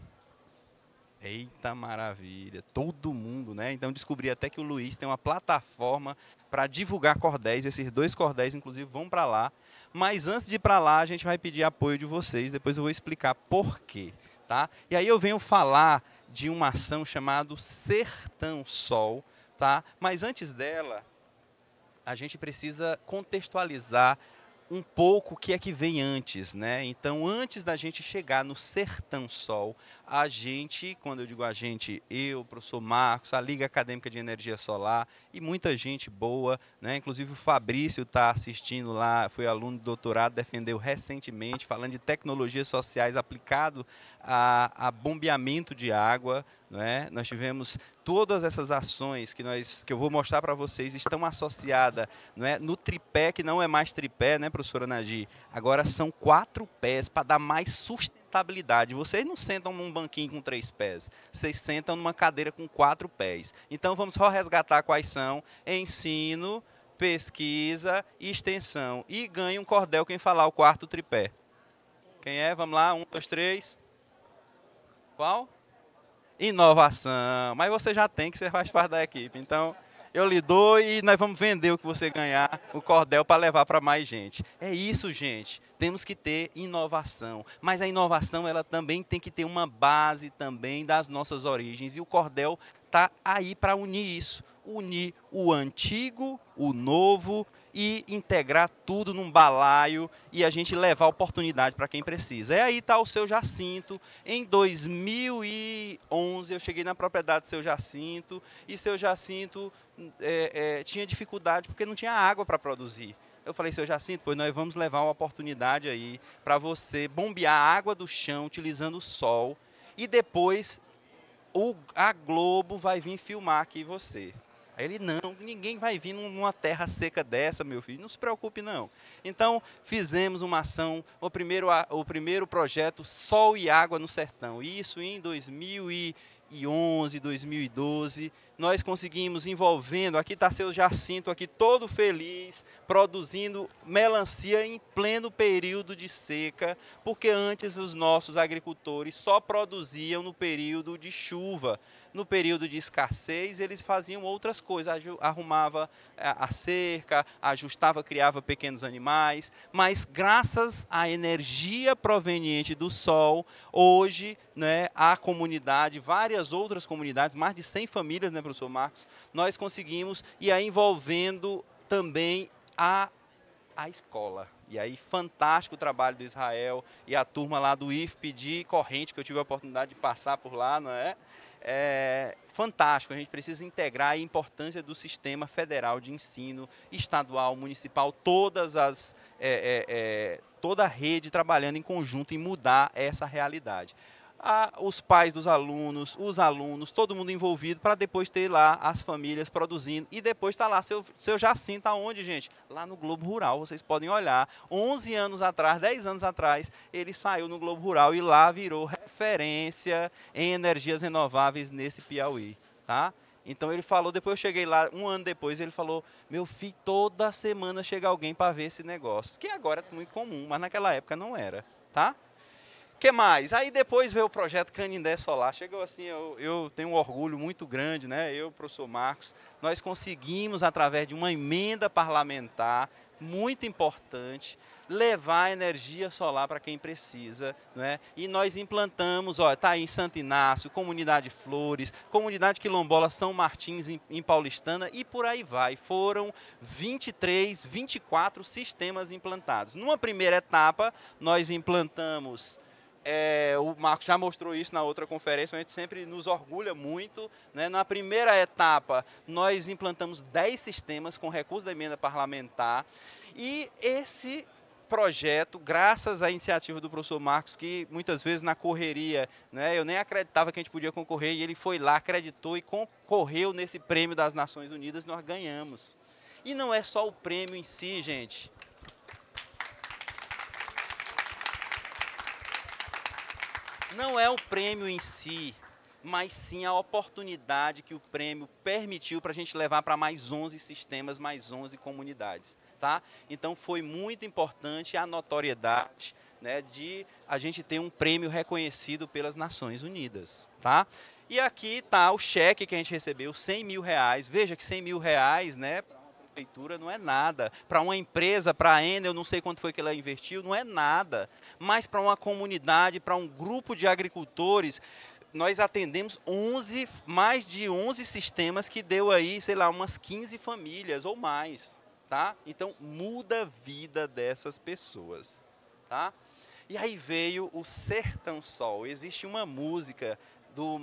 Eita maravilha, todo mundo, né? Então descobri até que o Luiz tem uma plataforma para divulgar cordéis, esses 2 cordéis inclusive vão para lá, mas antes de ir para lá a gente vai pedir apoio de vocês, depois eu vou explicar por quê, tá? E aí eu venho falar de uma ação chamada Sertão Sol, tá? Mas antes dela, a gente precisa contextualizar um pouco o que é que vem antes, né? Então, antes da gente chegar no Sertão Sol, a gente, quando eu digo a gente, eu, o professor Marcos, a Liga Acadêmica de Energia Solar e muita gente boa, né? Inclusive o Fabrício está assistindo lá, foi aluno de doutorado, defendeu recentemente, falando de tecnologias sociais aplicado a bombeamento de água, né? Nós tivemos todas essas ações que eu vou mostrar para vocês estão associadas, né, no tripé, que não é mais tripé, né, professora Nadir? Agora são 4 pés para dar mais sustentabilidade. Vocês não sentam num banquinho com 3 pés, vocês sentam numa cadeira com 4 pés. Então vamos só resgatar quais são: ensino, pesquisa e extensão. E ganha um cordel quem falar o 4º tripé. Quem é? Vamos lá, 1, 2, 3. Qual? Inovação. Mas você já tem, que você faz parte da equipe. Então, eu lhe dou e nós vamos vender o que você ganhar, o cordel, para levar para mais gente. É isso, gente. Temos que ter inovação. Mas a inovação, ela também tem que ter uma base também das nossas origens. E o cordel está aí para unir isso. Unir o antigo, o novo e integrar tudo num balaio e a gente levar oportunidade para quem precisa. Aí está o Seu Jacinto. Em 2011 eu cheguei na propriedade do Seu Jacinto e Seu Jacinto tinha dificuldade porque não tinha água para produzir. Eu falei: Seu Jacinto, pois nós vamos levar uma oportunidade aí para você bombear a água do chão utilizando o sol e depois a Globo vai vir filmar aqui você. Aí ele: não, ninguém vai vir numa terra seca dessa, meu filho, não se preocupe não. Então, fizemos uma ação, o primeiro projeto Sol e Água no Sertão, isso em 2011, 2012, nós conseguimos envolvendo, aqui está seu Jacinto aqui todo feliz, produzindo melancia em pleno período de seca, porque antes os nossos agricultores só produziam no período de chuva. No período de escassez, eles faziam outras coisas, arrumava a cerca, ajustava, criava pequenos animais, mas graças à energia proveniente do sol, hoje, né, a comunidade, várias outras comunidades, mais de 100 famílias, né, professor Marcos, nós conseguimos, e aí envolvendo também a escola. E aí, fantástico o trabalho do Israel e a turma lá do IFP de Corrente, que eu tive a oportunidade de passar por lá, não é? É fantástico, a gente precisa integrar a importância do sistema federal de ensino, estadual, municipal, toda a rede trabalhando em conjunto em mudar essa realidade. Os pais dos alunos, os alunos, todo mundo envolvido para depois ter lá as famílias produzindo e depois está lá seu Jacinto, aonde, gente? Lá no Globo Rural, vocês podem olhar, 11 anos atrás, 10 anos atrás, ele saiu no Globo Rural e lá virou referência em energias renováveis nesse Piauí, tá? Então ele falou, depois eu cheguei lá, um ano depois, ele falou, meu filho, toda semana chega alguém para ver esse negócio, que agora é muito comum, mas naquela época não era, tá? Que mais? Aí depois veio o projeto Canindé Solar. Chegou assim, eu tenho um orgulho muito grande, né? Eu, professor Marcos, nós conseguimos, através de uma emenda parlamentar muito importante, levar energia solar para quem precisa, né? E nós implantamos, ó, tá aí em Santo Inácio, Comunidade Flores, Comunidade Quilombola São Martins em Paulistana e por aí vai. Foram 23, 24 sistemas implantados. Numa primeira etapa, nós implantamos o Marcos já mostrou isso na outra conferência, a gente sempre nos orgulha muito, né? Na primeira etapa, nós implantamos 10 sistemas com recurso da emenda parlamentar e esse projeto, graças à iniciativa do professor Marcos, que muitas vezes na correria, né, eu nem acreditava que a gente podia concorrer, e ele foi lá, acreditou e concorreu nesse prêmio das Nações Unidas, nós ganhamos. E não é só o prêmio em si, gente. Não é o prêmio em si, mas sim a oportunidade que o prêmio permitiu para a gente levar para mais 11 sistemas, mais 11 comunidades. Tá? Então foi muito importante a notoriedade, né, de a gente ter um prêmio reconhecido pelas Nações Unidas. Tá? E aqui está o cheque que a gente recebeu, R$100 mil. Veja que R$100 mil, né, para uma prefeitura não é nada. Para uma empresa, para a Enel, eu não sei quanto foi que ela investiu, não é nada. Mas para uma comunidade, para um grupo de agricultores, nós atendemos mais de 11 sistemas que deu aí, sei lá, umas 15 famílias ou mais. Tá? Então, muda a vida dessas pessoas. Tá? E aí veio o Sertão Sol. Existe uma música do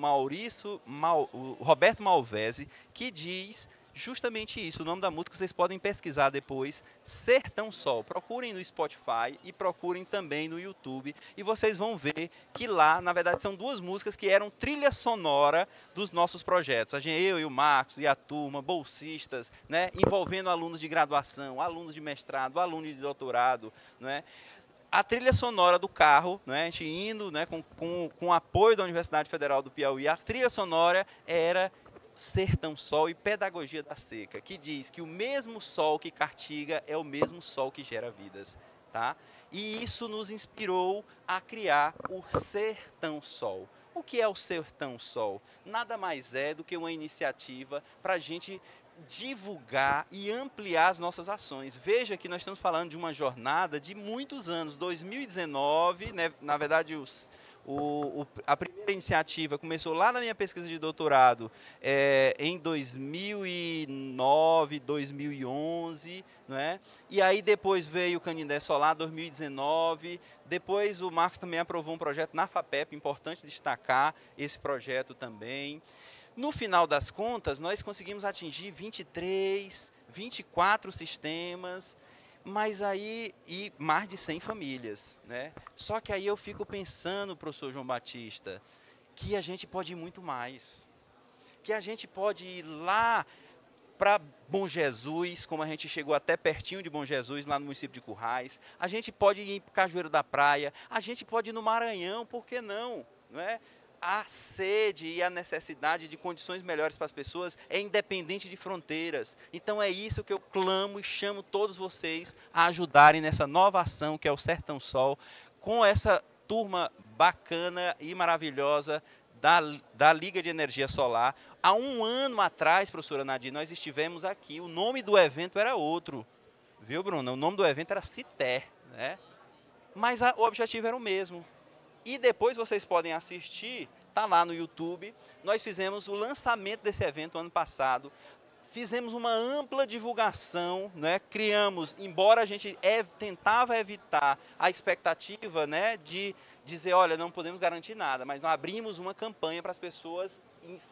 Roberto Malvese que diz justamente isso. O nome da música vocês podem pesquisar depois, Sertão Sol. Procurem no Spotify e procurem também no YouTube. E vocês vão ver que lá, na verdade, são duas músicas que eram trilha sonora dos nossos projetos. Eu e o Marcos e a turma, bolsistas, né, envolvendo alunos de graduação, alunos de mestrado, alunos de doutorado, né? A trilha sonora do carro, né, a gente indo, né, com o apoio da Universidade Federal do Piauí, a trilha sonora era Sertão Sol e Pedagogia da Seca, que diz que o mesmo sol que castiga é o mesmo sol que gera vidas. Tá? E isso nos inspirou a criar o Sertão Sol. O que é o Sertão Sol? Nada mais é do que uma iniciativa para a gente divulgar e ampliar as nossas ações. Veja que nós estamos falando de uma jornada de muitos anos, 2019, né, na verdade a primeira iniciativa começou lá na minha pesquisa de doutorado em 2009, 2011, né? E aí depois veio o Canindé Solar, 2019, depois o Marcos também aprovou um projeto na FAPEP, importante destacar esse projeto também. No final das contas, nós conseguimos atingir 23, 24 sistemas, mas aí, e mais de 100 famílias, né? Só que aí eu fico pensando, professor João Batista, que a gente pode ir muito mais. Que a gente pode ir lá para Bom Jesus, como a gente chegou até pertinho de Bom Jesus, lá no município de Currais. A gente pode ir para Cajueiro da Praia, a gente pode ir no Maranhão, por que não? Não é? a sede e a necessidade de condições melhores para as pessoas é independente de fronteiras. Então é isso que eu clamo e chamo todos vocês a ajudarem nessa nova ação que é o Sertão Sol, com essa turma bacana e maravilhosa da Liga de Energia Solar. Há um ano atrás, professora Nadir, nós estivemos aqui, o nome do evento era outro, viu, Bruna? O nome do evento era CITER, né? Mas o objetivo era o mesmo. E depois vocês podem assistir, está lá no YouTube. Nós fizemos o lançamento desse evento ano passado. Fizemos uma ampla divulgação, né? Criamos, embora a gente tentava evitar a expectativa, né, de dizer, olha, não podemos garantir nada, mas nós abrimos uma campanha para as pessoas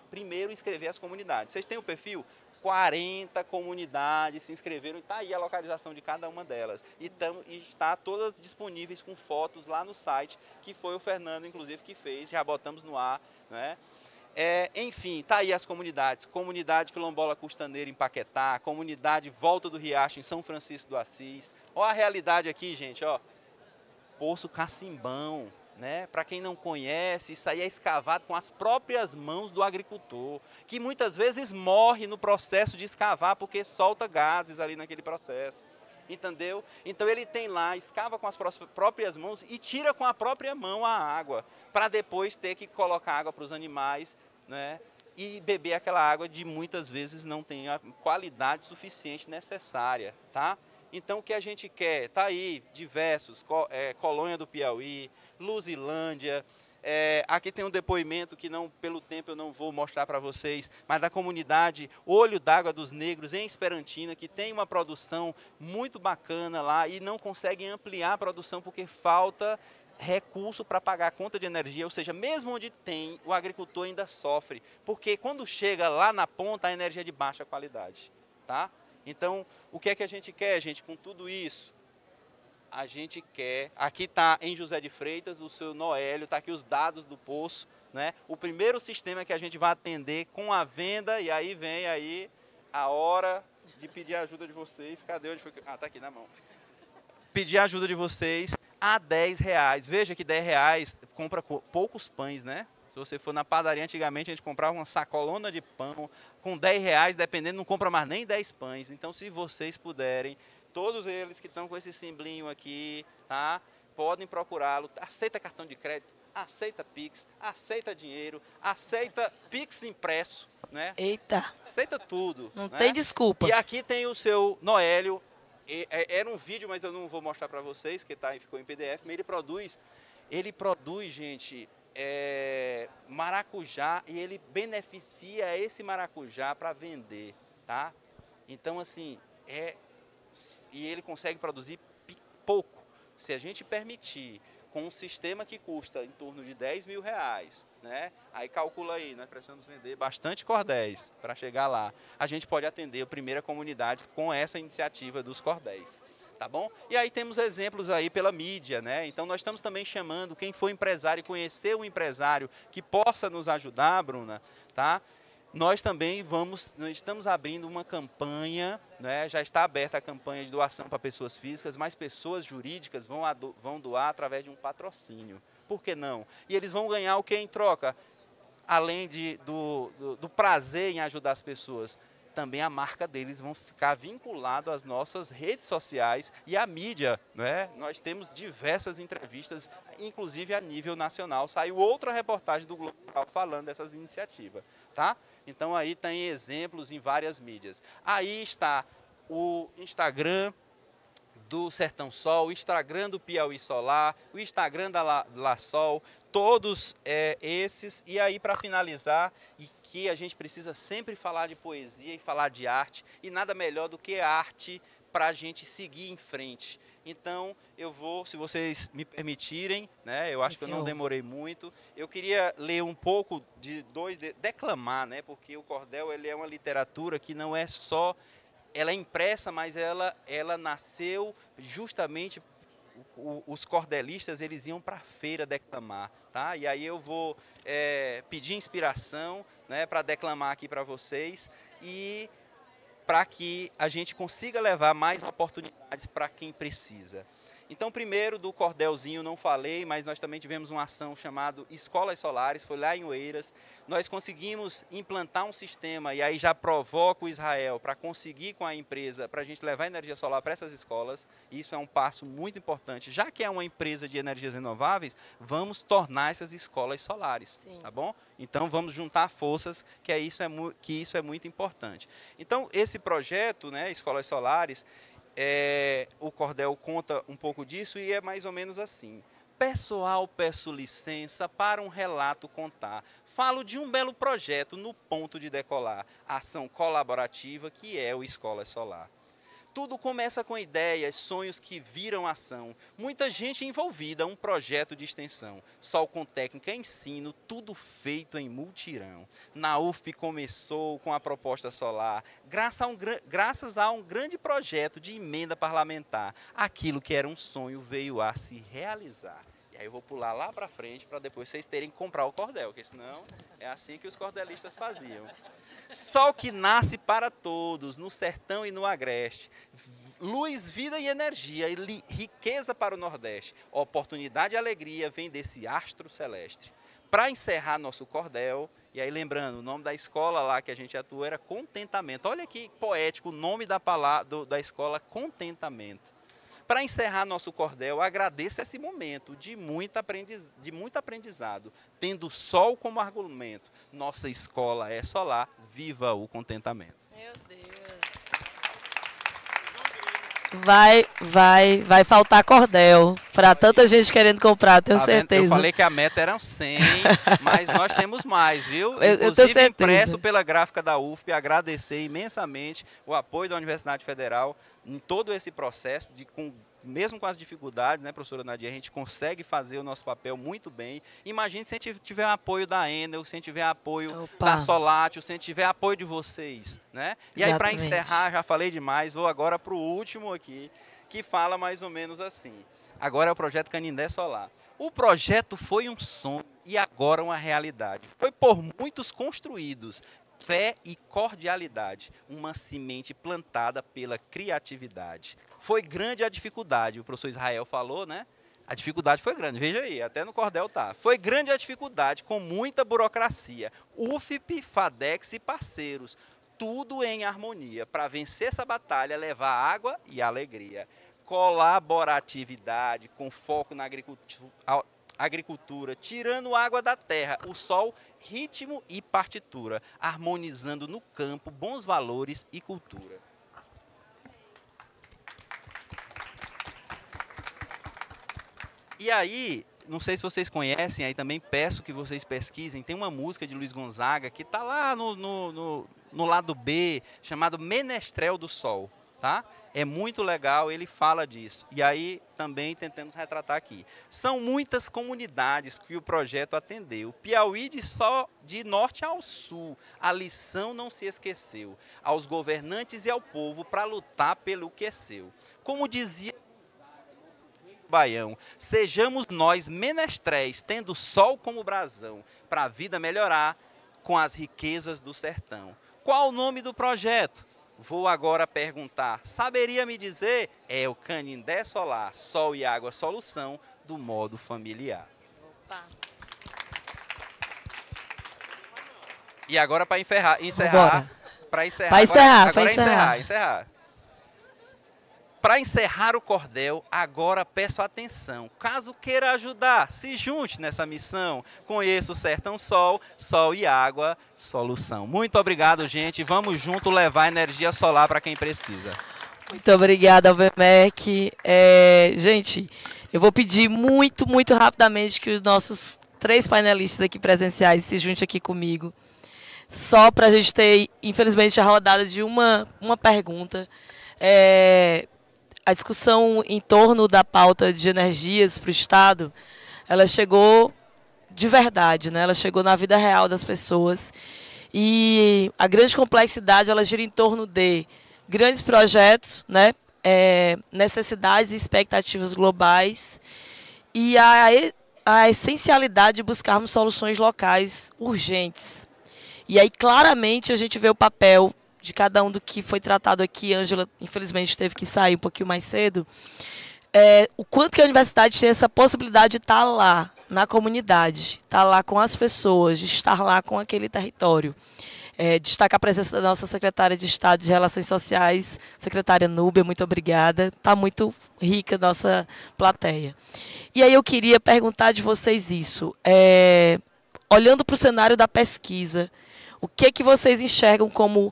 primeiro inscrever as comunidades. Vocês têm o perfil? 40 comunidades se inscreveram e está aí a localização de cada uma delas. E está todas disponíveis com fotos lá no site, que foi o Fernando, inclusive, que fez, já botamos no ar, né? Enfim, está aí as comunidades. Comunidade Quilombola Custaneira em Paquetá, comunidade Volta do Riacho em São Francisco do Assis. Olha a realidade aqui, gente, ó. Poço Cacimbão. Né? Para quem não conhece, isso aí é escavado com as próprias mãos do agricultor, que muitas vezes morre no processo de escavar porque solta gases ali naquele processo, entendeu? Então ele tem lá, escava com as próprias mãos e tira com a própria mão a água, para depois ter que colocar água para os animais, né? E beber aquela água de muitas vezes não tem a qualidade suficiente necessária, tá? Então o que a gente quer, tá aí diversos, Colônia do Piauí, Luzilândia, aqui tem um depoimento que não, pelo tempo eu não vou mostrar para vocês, mas da comunidade Olho d'Água dos Negros em Esperantina, que tem uma produção muito bacana lá e não conseguem ampliar a produção porque falta recurso para pagar a conta de energia, ou seja, mesmo onde tem, o agricultor ainda sofre, porque quando chega lá na ponta a energia é de baixa qualidade, tá? Então, o que é que a gente quer, gente, com tudo isso? A gente quer, aqui está em José de Freitas, o seu Noélio, está aqui os dados do poço, né? O primeiro sistema que a gente vai atender com a venda, e aí vem aí a hora de pedir a ajuda de vocês. Cadê? Onde foi? Ah, está aqui na mão. Pedir a ajuda de vocês a R$10. Veja que R$10 compra poucos pães, né? Se você for na padaria, antigamente a gente comprava uma sacolona de pão, com R$10, dependendo, não compra mais nem 10 pães. Então, se vocês puderem, todos eles que estão com esse simbolinho aqui, tá? Podem procurá-lo. Aceita cartão de crédito, aceita Pix, aceita dinheiro, aceita Pix impresso, né? Eita! Aceita tudo. Não né? tem desculpa. E aqui tem o seu Noélio. Era um vídeo, mas eu não vou mostrar para vocês, que ficou em PDF, mas ele produz, gente, maracujá, e ele beneficia esse maracujá para vender, tá? Então, assim, e ele consegue produzir pouco. Se a gente permitir, com um sistema que custa em torno de R$10.000, né? Aí calcula aí, nós precisamos vender bastante cordéis para chegar lá. A gente pode atender a primeira comunidade com essa iniciativa dos cordéis. Tá bom? E aí temos exemplos aí pela mídia, né? Então nós estamos também chamando quem for empresário e conhecer um empresário que possa nos ajudar, Bruna, tá? Nós também nós estamos abrindo uma campanha, né? Já está aberta a campanha de doação para pessoas físicas, mas pessoas jurídicas vão doar através de um patrocínio. Por que não? E eles vão ganhar o que em troca? Além do prazer em ajudar as pessoas, também a marca deles vão ficar vinculado às nossas redes sociais e à mídia, né? Nós temos diversas entrevistas, inclusive a nível nacional. Saiu outra reportagem do Globo falando dessas iniciativas, tá? Então aí tem exemplos em várias mídias. Aí está o Instagram do Sertão Sol, o Instagram do Piauí Solar, o Instagram da La Sol, todos esses. E aí, para finalizar, e que a gente precisa sempre falar de poesia e falar de arte, e nada melhor do que arte para a gente seguir em frente. Então, eu vou, se vocês me permitirem, né, eu acho que eu não demorei muito, eu queria ler um pouco declamar, né, porque o cordel ele é uma literatura que não é só, ela é impressa, mas ela nasceu justamente, os cordelistas eles iam para a feira declamar, tá? E aí eu vou pedir inspiração, né, para declamar aqui para vocês e para que a gente consiga levar mais oportunidades para quem precisa. Então, primeiro, do cordelzinho não falei, mas nós também tivemos uma ação chamada Escolas Solares, foi lá em Oeiras. Nós conseguimos implantar um sistema, e aí já provoco o Israel para conseguir com a empresa, para a gente levar energia solar para essas escolas. Isso é um passo muito importante. Já que é uma empresa de energias renováveis, vamos tornar essas escolas solares, Sim. tá bom? Então, vamos juntar forças, que isso é muito importante. Então, esse projeto, né, Escolas Solares, o Cordel conta um pouco disso e é mais ou menos assim. Pessoal, peço licença para um relato contar. Falo de um belo projeto no ponto de decolar. Ação colaborativa que é o Escola Solar. Tudo começa com ideias, sonhos que viram ação. Muita gente envolvida, um projeto de extensão. Sol com técnica, ensino, tudo feito em multirão. Na UFP começou com a proposta solar, graças a um grande projeto de emenda parlamentar. Aquilo que era um sonho veio a se realizar. E aí eu vou pular lá para frente para depois vocês terem que comprar o cordel, porque senão é assim que os cordelistas faziam. Sol que nasce para todos, no sertão e no agreste. Luz, vida e energia, e riqueza para o Nordeste. Oportunidade e alegria vem desse astro celeste. Para encerrar nosso cordel, e aí lembrando, o nome da escola lá que a gente atuou era Contentamento. Olha que poético o nome da escola, Contentamento. Para encerrar nosso cordel, agradeço esse momento de muito aprendizado, tendo o sol como argumento. Nossa escola é solar, viva o contentamento. Meu Deus. Vai faltar cordel para tanta gente querendo comprar, tenho certeza. Eu falei que a meta eram 100, mas nós temos mais, viu? Eu Inclusive tenho impresso pela gráfica da UFP, agradecer imensamente o apoio da Universidade Federal em todo esse processo, mesmo com as dificuldades, né, professora Nadia, a gente consegue fazer o nosso papel muito bem. Imagine se a gente tiver apoio da Enel, se a gente tiver apoio da Solatio, se a gente tiver apoio de vocês, né? E aí, para encerrar, já falei demais, vou agora para o último aqui, que fala mais ou menos assim. Agora é o projeto Canindé Solar. O projeto foi um sonho e agora uma realidade. Foi por muitos construídos. Fé e cordialidade, uma semente plantada pela criatividade. Foi grande a dificuldade, o professor Israel falou, né? A dificuldade foi grande, veja aí, até no cordel tá. Foi grande a dificuldade, com muita burocracia. UFP, FADEX e parceiros, tudo em harmonia, para vencer essa batalha, levar água e alegria. Colaboratividade, com foco na agricultura, tirando água da terra, o sol, ritmo e partitura, harmonizando no campo bons valores e cultura. E aí, não sei se vocês conhecem, aí também peço que vocês pesquisem, tem uma música de Luiz Gonzaga que está lá no lado B, chamado Menestrel do Sol, tá? É muito legal, ele fala disso. E aí também tentamos retratar aqui. São muitas comunidades que o projeto atendeu. Piauí de norte ao sul. A lição não se esqueceu. Aos governantes e ao povo para lutar pelo que é seu. Como dizia Baião, sejamos nós menestréis, tendo sol como brasão, para a vida melhorar com as riquezas do sertão. Qual o nome do projeto? Vou agora perguntar, saberia me dizer? É o Canindé Solar, sol e água solução do modo familiar. Opa. E agora para encerrar. Para encerrar o cordel, agora peço atenção. Caso queira ajudar, se junte nessa missão. Conheça o Sertão Sol, sol e água, solução. Muito obrigado, gente. Vamos junto levar energia solar para quem precisa. Muito obrigada, Albermec. Gente, eu vou pedir muito rapidamente que os nossos 3 painelistas aqui presenciais se juntem aqui comigo. Só para a gente ter, infelizmente, a rodada de uma pergunta. A discussão em torno da pauta de energias para o Estado, ela chegou de verdade, né? Ela chegou na vida real das pessoas. E a grande complexidade, ela gira em torno de grandes projetos, né? Necessidades e expectativas globais e a essencialidade de buscarmos soluções locais urgentes. E aí, claramente, a gente vê o papel de cada um do que foi tratado aqui. Ângela, infelizmente, teve que sair um pouquinho mais cedo. o quanto que a universidade tem essa possibilidade de estar lá, na comunidade, estar lá com as pessoas, de estar lá com aquele território. Destacar a presença da nossa secretária de Estado de Relações Sociais, secretária Núbia, muito obrigada. Está muito rica a nossa plateia. E aí eu queria perguntar de vocês isso. Olhando para o cenário da pesquisa, o que vocês enxergam como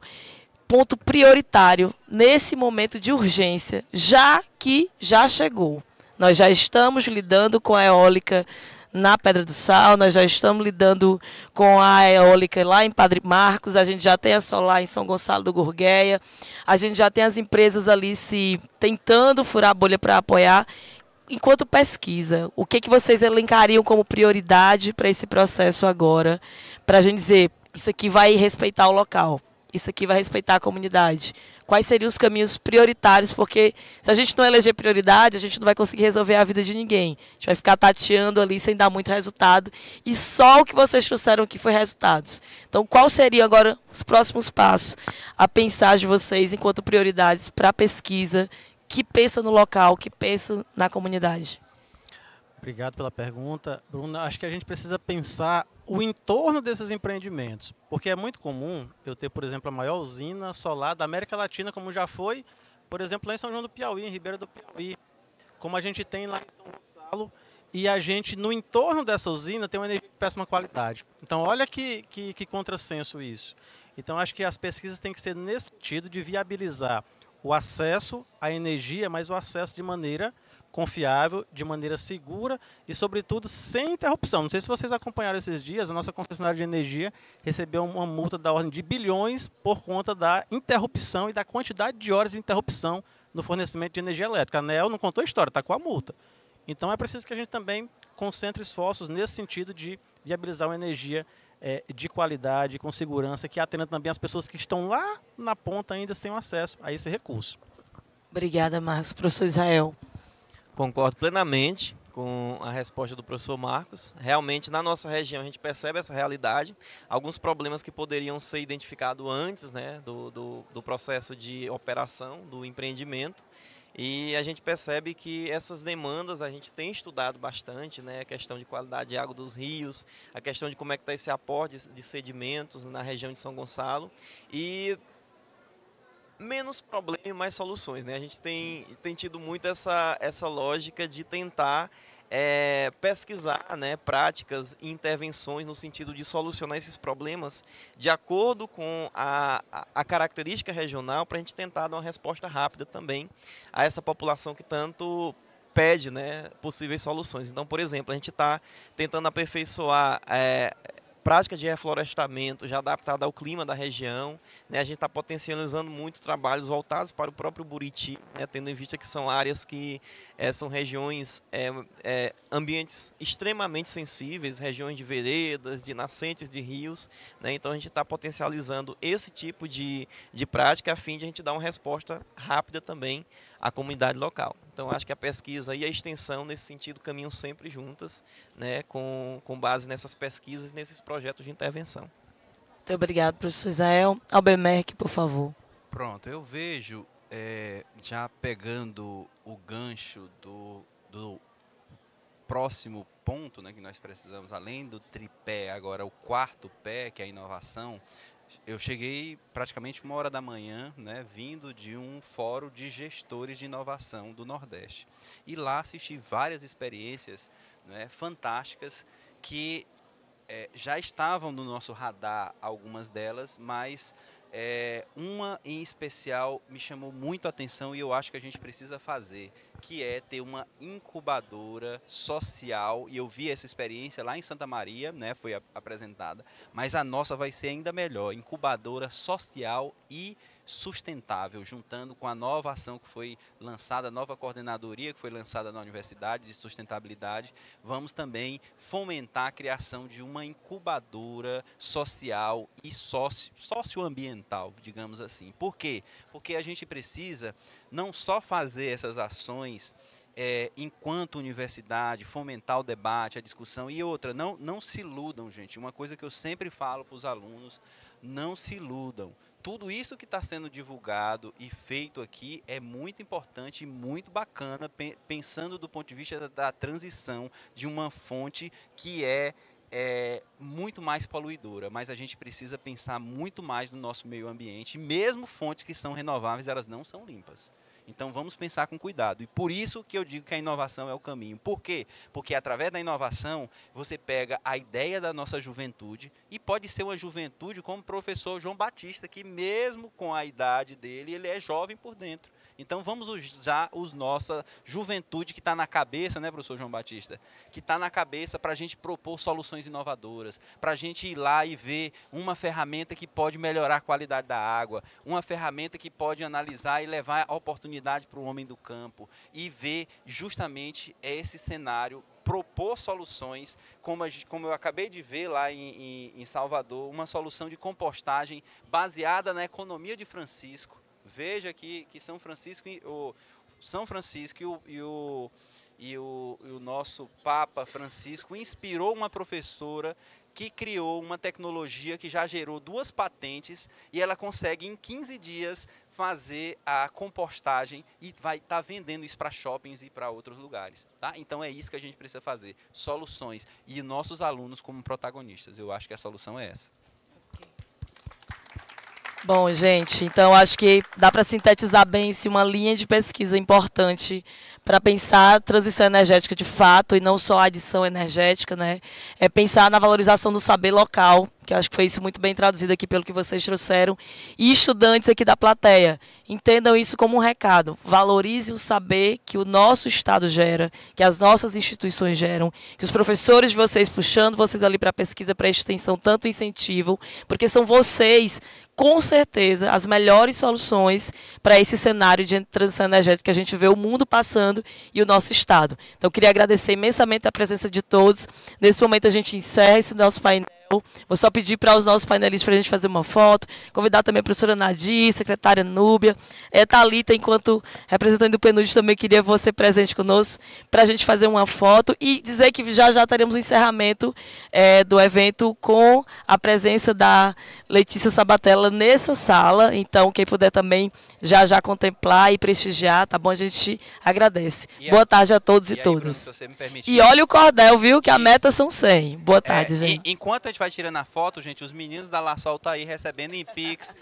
ponto prioritário nesse momento de urgência, já que já chegou? Nós já estamos lidando com a eólica na Pedra do Sal, nós já estamos lidando com a eólica lá em Padre Marcos, a gente já tem a solar em São Gonçalo do Gurgueia, a gente já tem as empresas ali se tentando furar a bolha para apoiar. Enquanto pesquisa, o que vocês elencariam como prioridade para esse processo agora, para a gente dizer, isso aqui vai respeitar o local, isso aqui vai respeitar a comunidade? Quais seriam os caminhos prioritários? Porque se a gente não eleger prioridade, a gente não vai conseguir resolver a vida de ninguém. A gente vai ficar tateando ali sem dar muito resultado. E só o que vocês trouxeram aqui foi resultados. Então, quais seriam agora os próximos passos a pensar de vocês enquanto prioridades para a pesquisa, que pensa no local, que pensa na comunidade? Obrigado pela pergunta, Bruna. Acho que a gente precisa pensar o entorno desses empreendimentos, porque é muito comum eu ter, por exemplo, a maior usina solar da América Latina, como já foi, por exemplo, lá em São João do Piauí, em Ribeira do Piauí, como a gente tem lá em São Gonçalo, e a gente, no entorno dessa usina, tem uma energia de péssima qualidade. Então, olha que contrassenso isso. Então, acho que as pesquisas têm que ser nesse sentido de viabilizar o acesso à energia, mas o acesso de maneira confiável, de maneira segura e, sobretudo, sem interrupção. Não sei se vocês acompanharam esses dias, a nossa concessionária de energia recebeu uma multa da ordem de bilhões por conta da interrupção e da quantidade de horas de interrupção no fornecimento de energia elétrica. A ANEEL não contou a história, está com a multa. Então, é preciso que a gente também concentre esforços nesse sentido de viabilizar uma energia de qualidade, com segurança, que atenda também as pessoas que estão lá na ponta ainda sem acesso a esse recurso. Obrigada, Marcos. Professor Israel. Concordo plenamente com a resposta do professor Marcos. Realmente, na nossa região, a gente percebe essa realidade. Alguns problemas que poderiam ser identificados antes, né, do processo de operação do empreendimento. E a gente percebe que essas demandas a gente tem estudado bastante, né? A questão de qualidade de água dos rios, a questão de como é que está esse aporte de sedimentos na região de São Gonçalo. E menos problema e mais soluções, né? A gente tem tido muito essa lógica de tentar pesquisar, né, práticas e intervenções no sentido de solucionar esses problemas de acordo com a característica regional, para a gente tentar dar uma resposta rápida também a essa população que tanto pede, né, possíveis soluções. Então, por exemplo, a gente está tentando aperfeiçoar prática de reflorestamento já adaptada ao clima da região, né? A gente está potencializando muito trabalhos voltados para o próprio Buriti, né? Tendo em vista que são áreas que são regiões, ambientes extremamente sensíveis, regiões de veredas, de nascentes de rios, né? Então a gente está potencializando esse tipo de prática a fim de a gente dar uma resposta rápida também à comunidade local. Então acho que a pesquisa e a extensão nesse sentido caminham sempre juntas, né, com base nessas pesquisas e nesses projetos de intervenção. Muito obrigado, professor Israel. Albemerque, por favor. Pronto, eu vejo, já pegando o gancho do próximo ponto, né, que nós precisamos, além do tripé, agora o quarto pé, que é a inovação. Eu cheguei praticamente 1h da manhã, né, vindo de um fórum de gestores de inovação do Nordeste. E lá assisti várias experiências, né, fantásticas que já estavam no nosso radar, algumas delas, mas uma em especial me chamou muito a atenção e eu acho que a gente precisa fazer, que é ter uma incubadora social, e eu vi essa experiência lá em Santa Maria, né, foi apresentada, mas a nossa vai ser ainda melhor, incubadora social e sustentável, juntando com a nova ação que foi lançada, a nova coordenadoria que foi lançada na Universidade de Sustentabilidade. Vamos também fomentar a criação de uma incubadora social e socioambiental, digamos assim. Por quê? Porque a gente precisa não só fazer essas ações enquanto universidade, fomentar o debate, a discussão, e outra, não se iludam, gente. Uma coisa que eu sempre falo para os alunos: não se iludam. tudo isso que está sendo divulgado e feito aqui é muito importante e muito bacana, pensando do ponto de vista da transição de uma fonte que é muito mais poluidora, mas a gente precisa pensar muito mais no nosso meio ambiente, mesmo fontes que são renováveis, elas não são limpas. Então vamos pensar com cuidado. E por isso que eu digo que a inovação é o caminho. Por quê? Porque através da inovação você pega a ideia da nossa juventude, e pode ser uma juventude como o professor João Batista, que mesmo com a idade dele, ele é jovem por dentro. Então vamos usar nossa juventude que está na cabeça, né, professor João Batista? Que está na cabeça para a gente propor soluções inovadoras, para a gente ir lá e ver uma ferramenta que pode melhorar a qualidade da água, uma ferramenta que pode analisar e levar a oportunidade para o homem do campo e ver justamente esse cenário, propor soluções, como eu acabei de ver lá em Salvador, uma solução de compostagem baseada na economia de Francisco. Veja que São Francisco e o nosso Papa Francisco inspirou uma professora que criou uma tecnologia que já gerou 2 patentes e ela consegue em 15 dias fazer a compostagem e vai estar vendendo isso para shoppings e para outros lugares. Tá? Então é isso que a gente precisa fazer, soluções e nossos alunos como protagonistas. Eu acho que a solução é essa. Bom, gente, então acho que dá para sintetizar bem uma linha de pesquisa importante para pensar a transição energética de fato e não só a adição energética, né? É pensar na valorização do saber local, que acho que foi isso muito bem traduzido aqui pelo que vocês trouxeram, e estudantes aqui da plateia, entendam isso como um recado, valorize o saber que o nosso Estado gera, que as nossas instituições geram, que os professores de vocês puxando vocês ali para a pesquisa, para a extensão, tanto incentivam, porque são vocês, com certeza, as melhores soluções para esse cenário de transição energética que a gente vê o mundo passando e o nosso Estado. Então, eu queria agradecer imensamente a presença de todos. Nesse momento, a gente encerra esse nosso painel. Vou só pedir para os nossos painelistas para a gente fazer uma foto, convidar também a professora Nadir, secretária Núbia, Thalita, enquanto representante do PNUD, também queria você presente conosco para a gente fazer uma foto e dizer que já teremos o encerramento do evento com a presença da Letícia Sabatella nessa sala, então quem puder também já contemplar e prestigiar, tá bom? A gente agradece. Boa tarde a todos e todas. Bruno, se você me permitir, e olha o cordel, viu? Que a meta são 100. Boa tarde, gente. Enquanto a gente vai tirando a foto, gente, os meninos da La Sol tá aí recebendo em Pix